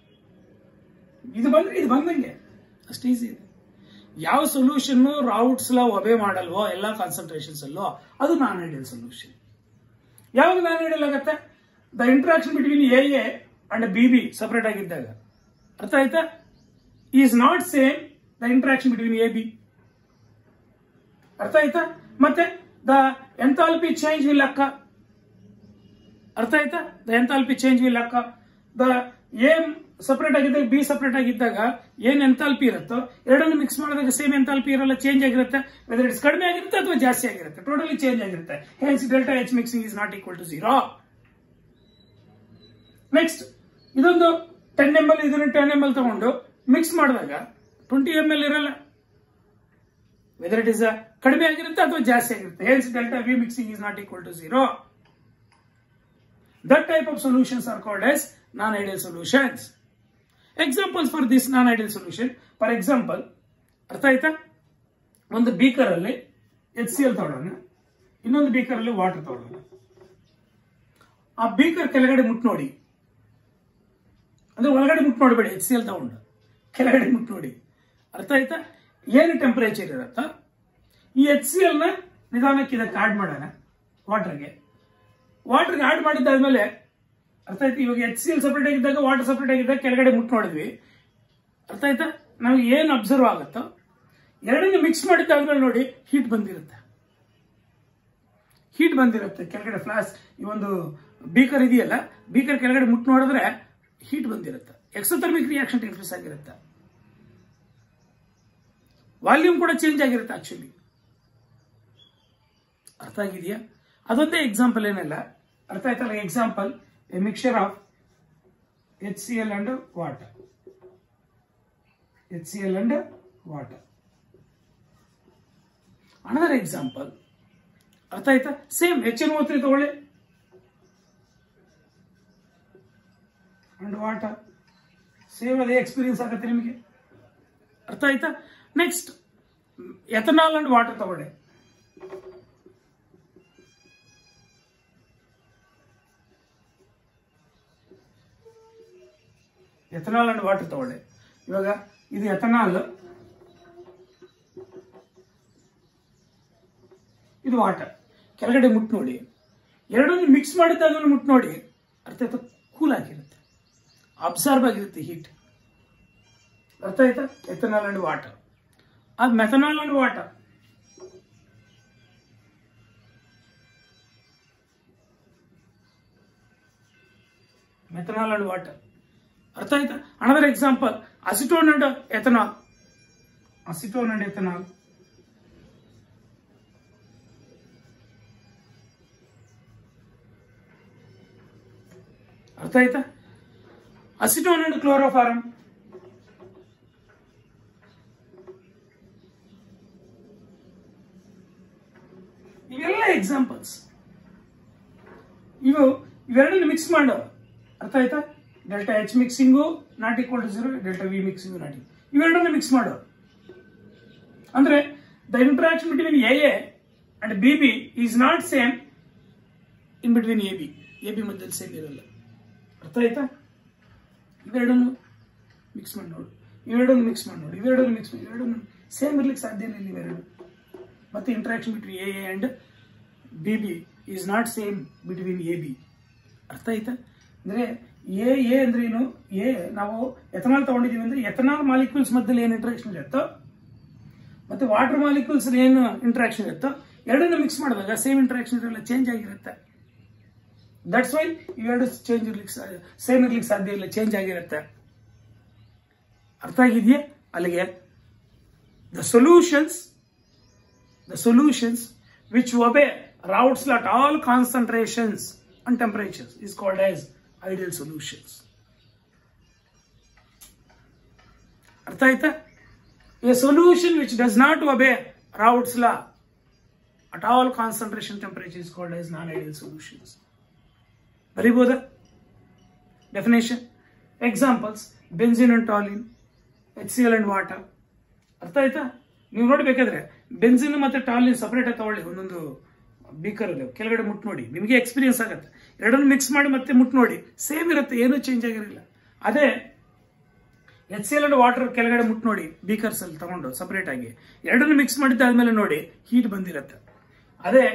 ಇದು ಬಂದಂಗೆ ಅಷ್ಟು easy ಇದೆ. ಯಾವ solution ರಾವುಟ್ಸ್ ಲಾ ಒಬೆ ಮಾಡಲ್ವೋ ಎಲ್ಲಾ ಕಾನ್ಸಂಟ್ರೇಷನ್ಸ್ ಅಲ್ಲೋ ಅದು ನಾನ್ ಐಡಿಯಲ್ ಸೊಲ್ಯೂಷನ್. ಯಾವಾಗ ನಾನ್ ಐಡಿಯಲ್ ಆಗುತ್ತೆ? The interaction between A and B separate ಆಗಿದ್ದಾಗ. ಅರ್ಥ ಆಯ್ತಾ? Is not same the interaction between A B. ಅರ್ಥ ಆಯ್ತಾ? ಮತ್ತೆ ದ ಎಂಥಾಲ್ಪಿ ಚೇಂಜ್ ವಿಲ್ ಅಕ್ಕ. ಅರ್ಥ ಆಯ್ತಾ? ದ ಎಂಥಾಲ್ಪಿ ಚೇಂಜ್ ವಿಲ್ ಅಕ್ಕ. ದ ಎ ಸಪರೇಟ್ ಆಗಿದ್ದಾಗ ಬಿ ಸಪರೇಟ್ ಆಗಿದ್ದಾಗ ಏನ್ ಎಂಥಾಲ್ಪಿ ಇರುತ್ತೋ ಎರಡನ್ನು ಮಿಕ್ಸ್ ಮಾಡಿದಾಗ ಸೇಮ್ ಎಂಥಾಲ್ಪಿ ಇರಲ್ಲ, ಚೇಂಜ್ ಆಗಿರುತ್ತೆ. ವೆದರ್ ಇಟ್ಸ್ ಕಡಿಮೆ ಆಗಿರುತ್ತೆ ಅಥವಾ ಜಾಸ್ತಿ ಆಗಿರುತ್ತೆ, ಟೋಟಲಿ ಚೇಂಜ್ ಆಗಿರುತ್ತೆ. Hence delta H mixing is not equal to 0. Next, ಇದೊಂದು 10 ml, ಇದನ್ನು 10 ml ತಗೊಂಡು ಮಿಕ್ಸ್ ಮಾಡಿದಾಗ 20 ml ಇರಲ್ಲ. ವೆದರ್ ಇಟ್ ಇಸ್ ಕಡಿಮೆ ಆಗಿರುತ್ತೆ ಅಥವಾ ಜಾಸ್ತಿ ಆಗಿರುತ್ತೆ. Hence delta V mixing is not equal to 0. That type of solutions are called as non-ideal solutions. Examples for this non-ideal solution. For example, ಅರ್ಥ ಆಯ್ತಾ? ಒಂದು ಬೀಕರ್ ಅಲ್ಲಿ HCl ತಗೊಳ್ಳೋಣ, ಇನ್ನೊಂದು ಬೀಕರ್ ಅಲ್ಲಿ ವಾಟರ್ ತಗೊಳ್ಳೋಣ. ಆ ಬೀಕರ್ ಕೆಳಗಡೆ ಮುಟ್ ನೋಡಿ, ಅಂದ್ರೆ ಒಳಗಡೆ ಮುಟ್ ನೋಡಬೇಡಿ. HCl ತಗೊಂಡು ಕೆಳಗಡೆ ಮುಟ್ ನೋಡಿ. ಅರ್ಥ ಆಯ್ತಾ? ಏನು ಟೆಂಪರೇಚರ್ ಇರುತ್ತ, ಈ HCl ನ ನಿಧಾನಕ್ಕೆ ಇದಕ್ಕೆ ಆಡ್ ಮಾಡೋಣ. ವಾಟರ್ಗೆ ಆಡ್ ಮಾಡಿದ್ದಾದ್ಮೇಲೆ, ಅರ್ಥ ಆಯ್ತಾ? ಇವಾಗ HCl ಸಪರೇಟ್ ಆಗಿದ್ದಾಗ ವಾಟರ್ ಸಪರೇಟ್ ಆಗಿದ್ದಾಗ ಕೆಳಗಡೆ ಮುಟ್ ನೋಡಿದ್ವಿ. ಅರ್ಥ ಆಯ್ತಾ? ನಮ್ಗೆ ಏನು ಅಬ್ಸರ್ವ್ ಆಗುತ್ತೋ ಎರಡನ್ನು ಮಿಕ್ಸ್ ಮಾಡಿದ್ದಾದ್ಮೇಲೆ ನೋಡಿ ಹೀಟ್ ಬಂದಿರುತ್ತೆ ಕೆಳಗಡೆ. ಫ್ಲಾಸ್ ಈ ಒಂದು ಬೀಕರ್ ಇದೆಯಲ್ಲ, ಬೀಕರ್ ಕೆಳಗಡೆ ಮುಟ್ ನೋಡಿದ್ರೆ ಹೀಟ್ ಬಂದಿರುತ್ತೆ. ಎಕ್ಸೋಥರ್ಮಿಕ್ ರಿಯಾಕ್ಷನ್ ಟೇಕ್ ಪ್ಲೇಸ್ ಆಗಿರುತ್ತೆ. ವಾಲ್ಯೂಮ್ ಕೂಡ ಚೇಂಜ್ ಆಗಿರುತ್ತೆ ಆಕ್ಚುಲಿ. ಅರ್ಥ ಆಗಿದೆಯಾ? ಅದೊಂದೇ ಎಕ್ಸಾಂಪಲ್ ಏನಿಲ್ಲ. ಅರ್ಥ ಆಯ್ತಲ್ಲ? Example, A mixture of HCl and water. HCl and water. Another example, ಅರ್ಥ ಆಯ್ತಾ? ಸೇಮ್ HNO3 ತಗೊಳ್ಳಿ ಅಂಡ್ ವಾಟರ್. ಸೇಮ್ ಅದೇ ಎಕ್ಸ್ಪೀರಿಯನ್ಸ್ ಆಗುತ್ತೆ ನಿಮಗೆ. ಅರ್ಥ ಆಯ್ತಾ? ನೆಕ್ಸ್ಟ್, ಎಥನಾಲ್ ಅಂಡ್ ವಾಟರ್ ತಗೊಳ್ಳಿ. ಎಥನಾಲ್ ಅಂಡ್ ವಾಟರ್ ತಗೊಳ್ಳಿ. ಇವಾಗ ಇದು ಎಥನಾಲ್, ಇದು ವಾಟರ್. ಕೆಳಗಡೆ ಮುಟ್ಟು ನೋಡಿ, ಎರಡನ್ನು ಮಿಕ್ಸ್ ಮಾಡಿದ್ದಾದ್ಮೇಲೆ ಮುಟ್ಟು ನೋಡಿ, ಅರ್ಥ ಆಯ್ತಾ? ಕೂಲ್ ಆಗಿರುತ್ತೆ, ಅಬ್ಸರ್ವ್ ಆಗಿರುತ್ತೆ ಹೀಟ್. ಅರ್ಥ ಆಯ್ತಾ? Ethanol and water. ಅದು methanol and water. Methanol and water. ಅರ್ಥ ಆಯ್ತಾ? Another example, acetone and ethanol. Acetone and ethanol. ಅರ್ಥ ಆಯ್ತಾ? Acetone and chloroform. ಇವೆಲ್ಲ ಎಕ್ಸಾಂಪಲ್ಸ್. ಇವೆರಡನ್ನು ಮಿಕ್ಸ್ ಮಾಡೋ. ಅರ್ಥ ಆಯ್ತಾ? Delta H mixing not equal to 0, delta V mixing not equal. ಇವೆರಡನ್ನು ಮಿಕ್ಸ್ ಮಾಡೋ ಅಂದ್ರೆ the interaction between A and B is not same in between A B ಮಧ್ಯದಲ್ಲಿ ಸೇಮ್ ಇರಲ್ಲ. ಅರ್ಥ ಆಯ್ತಾ? ಇವೆರಡನ್ನು ಮಿಕ್ಸ್ ಮಾಡಿ ನೋಡಿ, ಇವೆರಡನ್ನು ಮಿಕ್ಸ್ ಮಾಡಿ ನೋಡಿ, ಇವೆರಡನ್ನು ಸೇಮ್ ಇರ್ಲಿಕ್ಕೆ ಸಾಧ್ಯನೇ ಇಲ್ಲ ಇವೆರಡು. ಮತ್ತೆ interaction between A and B is not same between A B. ಅರ್ಥ ಆಯ್ತಾ? ಅಂದ್ರೆ ಎ ಅಂದ್ರೆ ಏನು? ನಾವು ಎಥನಾಲ್ ತಗೊಂಡಿದೀವಿ ಅಂದ್ರೆ ಎಥನಾಲ್ ಮಾಲಿಕ್ಯೂಲ್ಸ್ ಮಧ್ಯದಲ್ಲಿ ಏನು ಇಂಟ್ರಾಕ್ಷನ್ ಇರುತ್ತೋ ಮತ್ತೆ ವಾಟರ್ ಮಾಲಿಕ್ಯೂಲ್ಸ್ ಏನು ಇಂಟ್ರಾಕ್ಷನ್ ಇರುತ್ತೋ ಎರಡನ್ನು ಮಿಕ್ಸ್ ಮಾಡಿದಾಗ ಸೇಮ್ ಇಂಟ್ರಾಕ್ಷನ್ ಇರಲ್ಲ, ಚೇಂಜ್ ಆಗಿರುತ್ತೆ. ದಟ್ಸ್ ವೈ ಇವೆರಡು ಸೇಮ್ ಇರ್ಲಿಕ್ಕೆ ಸಾಧ್ಯ ಇಲ್ಲ, ಚೇಂಜ್ ಆಗಿರುತ್ತೆ. ಅರ್ಥ ಆಗಿದೆಯಾ? ಅಲ್ಲಿಗೆ the solutions which obey Raoult's law at all concentrations and temperatures is called as ideal solutions. ಅರ್ಥ ಆಯ್ತಾ? A solution which does not obey Raoult's law at all concentration temperature is called as non-ideal solutions. ಬರೀಬೋದಾ? Definition, examples, benzene and toluene, HCl and water. ಅರ್ಥ ಆಯ್ತಾ? ನೀವು ನೋಡ್ಬೇಕಾದ್ರೆ benzene ಮತ್ತೆ toluene separate ಆಗಿ ತಗೊಳ್ಳಿ, ಒಂದೊಂದು ಬೀಕರ್ ಅಲ್ಲಿ ಕೆಳಗಡೆ ಮುಟ್ಟು ನೋಡಿ, ನಿಮಗೆ ಎಕ್ಸ್ಪೀರಿಯನ್ಸ್ ಆಗುತ್ತೆ. ಎರಡನ್ನು ಮಿಕ್ಸ್ ಮಾಡಿ ಮತ್ತೆ ಮುಟ್ಟು ನೋಡಿ, ಸೇಮ್ ಇರುತ್ತೆ, ಏನೂ ಚೇಂಜ್ ಆಗಿರಲಿಲ್ಲ. ಅದೇ HCl ಅಂಡ್ ವಾಟರ್ ಕೆಳಗಡೆ ಮುಟ್ಟು ನೋಡಿ, ಬೀಕರ್ಸ್ ಅಲ್ಲಿ ತಗೊಂಡು ಸಪರೇಟ್ ಆಗಿ ಎರಡನ್ನು ಮಿಕ್ಸ್ ಮಾಡಿದ್ದಾದ್ಮೇಲೆ ನೋಡಿ ಹೀಟ್ ಬಂದಿರುತ್ತೆ. ಅದೇ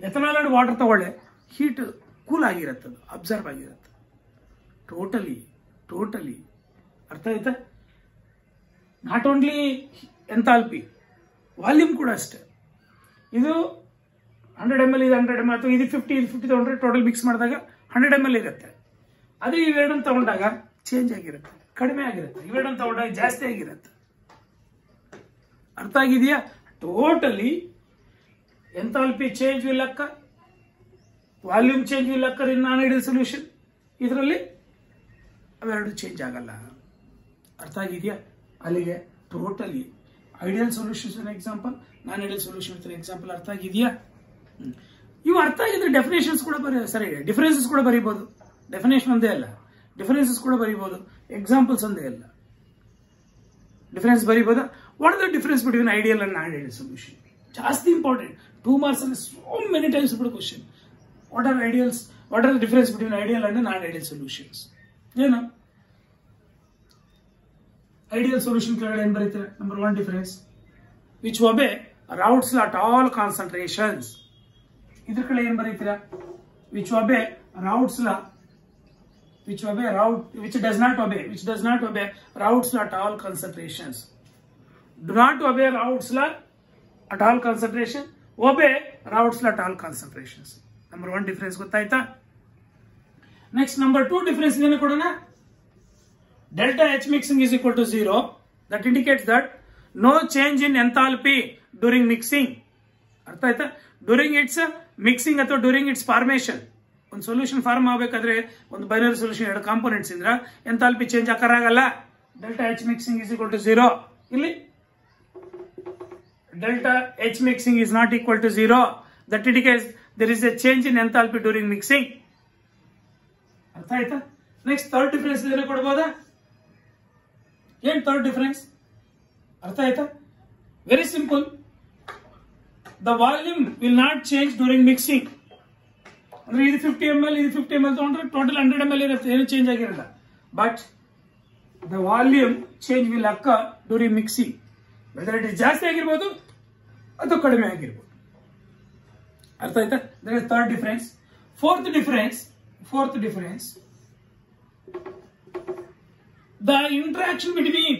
ಎಥನಾಲ್ ಅಂಡ್ ವಾಟರ್ ತಗೊಳ್ಳಿ, ಹೀಟ್ ಕೂಲ್ ಆಗಿರುತ್ತೆ, ಅಬ್ಸರ್ವ್ ಆಗಿರುತ್ತೆ. ಟೋಟಲಿ ಅರ್ಥ ಆಯ್ತಾ? ನಾಟ್ ಓನ್ಲಿ ಎಂಥಾಲ್ಪಿ, ವಾಲ್ಯೂಮ್ ಕೂಡ ಅಷ್ಟೇ. ಇದು 100 ml, ಇದು 100 ml, ಅಥವಾ ಇದು 50 ತಗೊಂಡ್ರೆ ಟೋಟಲ್ ಮಿಕ್ಸ್ ಮಾಡಿದಾಗ 100 ml ಇರುತ್ತೆ. ಅದೇ ಇವೆರಡನ್ನು ತಗೊಂಡಾಗ ಚೇಂಜ್ ಆಗಿರುತ್ತೆ, ಕಡಿಮೆ ಆಗಿರುತ್ತೆ. ಇವೆರಡನ್ನು ತಗೊಂಡಾಗ ಜಾಸ್ತಿ ಆಗಿರುತ್ತೆ. ಅರ್ಥ ಆಗಿದೆಯಾ? Totally enthalpy change will ಅಕ್ಕರ್, volume change will ಅಕ್ಕರ್ in non ideal solution. ಇದರಲ್ಲಿ ಅವೆರಡು ಚೇಂಜ್ ಆಗಲ್ಲ. ಅರ್ಥ ಆಗಿದೆಯಾ? ಅಲ್ಲಿಗೆ ಟೋಟಲಿ ಐಡಿಯಲ್ ಸೊಲ್ಯೂಷನ್ಸ್ ಎಕ್ಸಾಂಪಲ್, ನಾನ್ ಐಡಿಯಲ್ ಸೊಲ್ಯೂಷನ್ ಎಕ್ಸಾಂಪಲ್. ಅರ್ಥ ಆಗಿದೆಯಾ? ಇವು ಅರ್ಥ ಆಗಿದ್ರೆ ಡೆಫಿನೇಷನ್ಸ್ ಕೂಡ ಸರಿ, ಡಿಫರೆನ್ಸಸ್ ಕೂಡ ಬರೀಬಹುದು. ಡೆಫಿನೇಷನ್ ಒಂದೇ ಅಲ್ಲ, ಡಿಫರೆನ್ಸಸ್ ಕೂಡ ಬರೀಬಹುದು, ಎಕ್ಸಾಂಪಲ್ಸ್ ಒಂದೇ ಅಲ್ಲ, ಡಿಫರೆನ್ಸ್ ಬರೀಬಹುದಾ? What are the difference between ideal and non ideal solution? ಜಾಸ್ತಿ ಇಂಪಾರ್ಟೆಂಟ್. 2 marks ಅಲ್ಲಿ ಸೋ ಮೆನಿ ಟೈಮ್ಸ್ ಬಿಡೋ question. What are the difference between ideal and non ideal solutions? ಏನು ಐಡಿಯಲ್ ಸೊಲ್ಯೂಷನ್ ಕೆಳಗಡೆ ಏನ್ ಬರೀತಾರೆ? Number 1 difference, which obey Raoult's law at all concentrations. ಇದ್ರ ಕಡೆ ಏನ್ ಬರೀತೀರಾ? Which obey Raoult's law, which does not obey Raoult's law at all concentrations. Do not obey Raoult's law at all concentration, obey Raoult's law at all concentrations. Number 1 difference ಗೊತ್ತಾಯ್ತಾ? Next number 2 difference ಏನು ಕೊಡೋಣ? Delta H mixing is equal to 0. That indicates that no change in enthalpy during mixing. ಅರ್ಥ ಆಯ್ತಾ? During its mixing ಅಥವಾ during its formation. ಒಂದು solution form ಆಗಬೇಕಾದ್ರೆ ಒಂದು binary solution 2 components ಇಂದ್ರ ಎಂಥಾಲ್ಪಿ ಚೇಂಜ್ ಆಗಲ್ಲ. Delta H mixing is equal to 0. ಇಲ್ಲಿ delta H mixing is not equal to 0. That indicates there is a change in enthalpy during mixing. ಅರ್ಥ ಆಯ್ತಾ? Next third difference ಏನು ಕೊಡಬಹುದಾ? ಏನ್ third difference? ಅರ್ಥ ಆಯ್ತಾ? Very simple. The volume will not change during mixing. ಅಂದ್ರೆ ಇದು 50 ml, ಇದು 50 ml ತಗೊಂಡ್ರೆ ಟೋಟಲ್ 100 ml ಇರುತ್ತೆ, ಏನು ಚೇಂಜ್ ಆಗಿರಲ್ಲ. But the volume change will occur during mixing. Whether it is ಜಾಸ್ತಿ ಆಗಿರಬಹುದು ಅಥವಾ ಕಡಿಮೆ ಆಗಿರಬಹುದು. ಅರ್ಥ ಆಯ್ತಾ? That is third difference. Fourth difference, the interaction between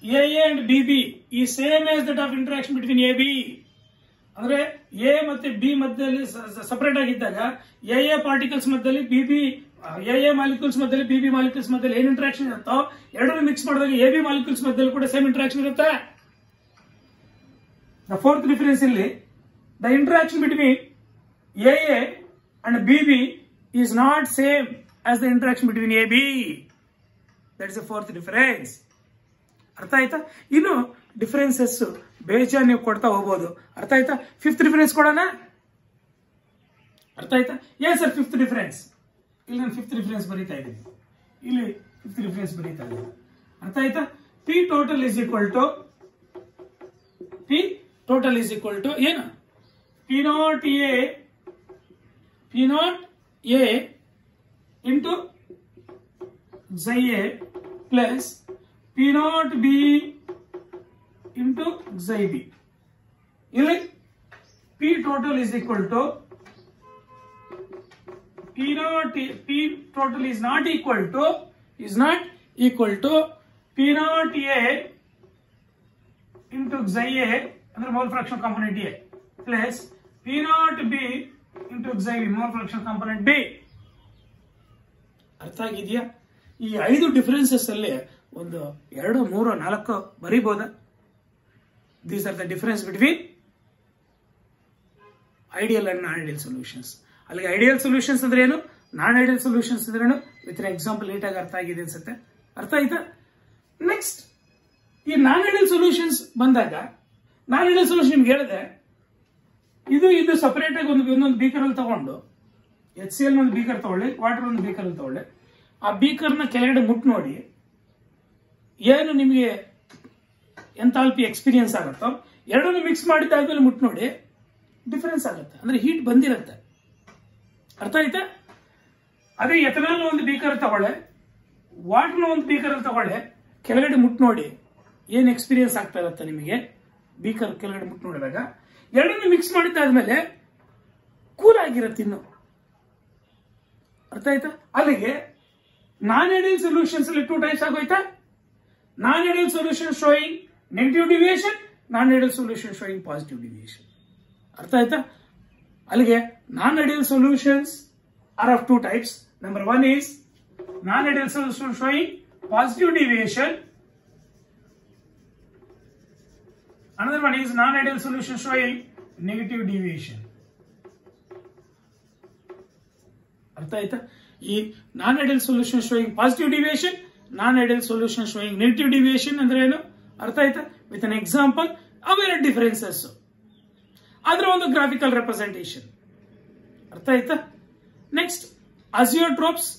AA and BB is same as that of interaction between AB. ಅಂದ್ರೆ A ಮತ್ತೆ B ಮಧ್ಯದಲ್ಲಿ ಸಪರೇಟ್ ಆಗಿದ್ದಾಗ AA ಪಾರ್ಟಿಕಲ್ಸ್ ಮಧ್ಯದಲ್ಲಿ BB AA ಮಾಲಿಕ್ಯೂಲ್ಸ್ ಮಧ್ಯದಲ್ಲಿ BB ಮಾಲಿಕ್ಯೂಲ್ಸ್ ಮಧ್ಯದಲ್ಲಿ ಏನು ಇಂಟರಾಕ್ಷನ್ ಇರುತ್ತೋ ಎರಡನ್ನು ಮಿಕ್ಸ್ ಮಾಡಿದಾಗ AB ಮಾಲಿಕ್ಯೂಲ್ಸ್ ಮಧ್ಯದಲ್ಲಿ ಕೂಡ ಸೇಮ್ ಇಂಟರಾಕ್ಷನ್ ಇರುತ್ತೆ. The fourth difference ಇಲ್ಲಿ the interaction between AA and BB is not same as the interaction between AB. That is the fourth difference. ಅರ್ಥ ಆಯ್ತಾ? ಇನ್ನು ಡಿಫರೆನ್ಸಸ್ ಬೇಜಾನ್ ನೀವು ಕೊಡ್ತಾ ಹೋಗ್ಬೋದು. ಅರ್ಥ ಆಯ್ತಾ? ಫಿಫ್ತ್ ಡಿಫರೆನ್ಸ್ ಕೊಡೋಣ. ಅರ್ಥ ಆಯ್ತಾ? ಏನ್ ಸರ್ ಫಿಫ್ತ್ ಡಿಫರೆನ್ಸ್? ಇಲ್ಲಿ ನಾನು ಫಿಫ್ತ್ ಡಿಫರೆನ್ಸ್ ಬರೀತಾ ಇದ್ದೀನಿ. ಅರ್ಥ ಆಯ್ತಾ? P total is equal to ಏನು? P naught A into xi A plus P naught B into xi B. ಇಲ್ಲಿ P total is equal to P total is not equal to P naught A into xi A ಅಂದ್ರೆ mole fraction component A plus P naught B into xi B mole fraction component B. ಅರ್ಥ ಆಗಿದೆಯಾ? ಈ 5 differences ಅಲ್ಲಿ ಒಂದು 2, 3, 4 ಬರೀಬಹುದಾ? These are the difference between ideal and non-ideal solutions. ಅಲ್ಲಿಗೆ ideal solutions ಅಂದ್ರೆ ಏನು, ನಾನ್ ideal solutions ಅಂದ್ರೆ ಏನು, ವಿತ್ ಎಕ್ಸಾಂಪಲ್ ನೀಟಾಗಿ ಅರ್ಥ ಆಗಿದೆ ಅನ್ಸುತ್ತೆ. ಅರ್ಥ ಆಯ್ತಾ? ನೆಕ್ಸ್ಟ್ ಈ ನಾನ್ ಐಡಿಯಲ್ ಸೊಲ್ಯೂಷನ್ಸ್ ಬಂದಾಗ, ನಾನ್ ಐಡಿಯಲ್ ಸೊಲ್ಯೂಷನ್ ನಿಮ್ಗೆ ಹೇಳಿದೆ, ಇದು ಸಪರೇಟ್ ಆಗಿ ಒಂದೊಂದು ಬೀಕರ್ ಅಲ್ಲಿ ತಗೊಂಡು HCl ಒಂದು ಬೀಕರ್ ತಗೊಳ್ಳಿ, ವಾಟರ್ ಒಂದು ಬೀಕರ್ ಅಲ್ಲಿ ತಗೊಳ್ಳಿ, ಆ ಬೀಕರ್ನ ಕೆಳಗಡೆ ಮುಟ್ ನೋಡಿ, ಏನು ನಿಮಗೆ ಎಂಥಾಲ್ಪಿ ಎಕ್ಸ್ಪೀರಿಯನ್ಸ್ ಆಗುತ್ತೋ ಎರಡನ್ನು ಮಿಕ್ಸ್ ಮಾಡಿದ್ದಾದ್ಮೇಲೆ ಮುಟ್ ನೋಡಿ, ಡಿಫರೆನ್ಸ್ ಆಗುತ್ತೆ. ಅಂದ್ರೆ ಹೀಟ್ ಬಂದಿರುತ್ತೆ. ಅರ್ಥ ಆಯ್ತಾ? ಅದೇ ಎಥನಾಲ್ ಒಂದು ಬೀಕರ್ ತಗೊಳ್ಳೆ, ವಾಟರ್ನ ಒಂದು ಬೀಕರ್ ಅಲ್ಲಿ ತಗೊಳ್ಳೆ, ಕೆಳಗಡೆ ಮುಟ್ ನೋಡಿ ಏನ್ ಎಕ್ಸ್ಪೀರಿಯನ್ಸ್ ಆಗ್ತಾ ಇರುತ್ತೆ ನಿಮಗೆ. ಬೀಕರ್ ಕೆಳಗಡೆ ಮುಟ್ ನೋಡಿದಾಗ ಎರಡನ್ನು ಮಿಕ್ಸ್ ಮಾಡಿದ್ದಾದ್ಮೇಲೆ ಕೂಲ್ ಆಗಿರುತ್ತೆ ಇನ್ನು. ಅರ್ಥ ಆಯ್ತಾ? ಅಲ್ಲಿಗೆ ನಾನ್ ಐಡಿಯಲ್ ಸೊಲ್ಯೂಷನ್ಸ್ ಅಲ್ಲಿ 2 ಟೈಪ್ಸ್ ಆಗೋಯ್ತಾ? Non ideal solution showing negative deviation, non ideal solution showing positive deviation. ಅರ್ಥ ಆಯ್ತಾ? ಅಲ್ಲಿಗೆ non ideal solutions are of 2 types. Number 1 is non ideal solution showing positive deviation. Another one is non-ideal solution showing negative deviation. ಅರ್ಥ ಆಯ್ತಾ? ಈ non ideal solution showing positive deviation, non ideal solution showing negative deviation ಅಂದ್ರೆ ಏನು? ಅರ್ಥ ಆಯ್ತಾ? With an example, aware differences, ಅದರ ಒಂದು graphical representation. ಅರ್ಥ ಆಯ್ತಾ? ನೆಕ್ಸ್ಟ್ ಅಜಿಯೋಟ್ರೋಪ್ಸ್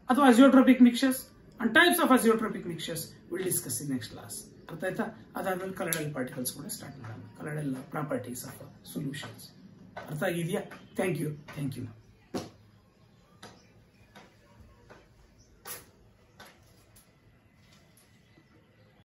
ಅಥವಾ azeotropic mixers and types of azeotropic mixers will discuss in next class. ಅರ್ಥ ಆಯ್ತಾ? ಅದಾದ್ಮೇಲೆ ಕಲರ್ಡಲ್ ಪಾರ್ಟಿಕಲ್ಸ್ ಕೂಡ ಸ್ಟಾರ್ಟ್ ಮಾಡೋಣ, ಕಲರ್ಡಲ್ ಪ್ರಾಪರ್ಟೀಸ್ ಆಫ್ ಸೊಲ್ಯೂಷನ್ಸ್. ಅರ್ಥ ಆಗಿದೆಯಾ? Thank you.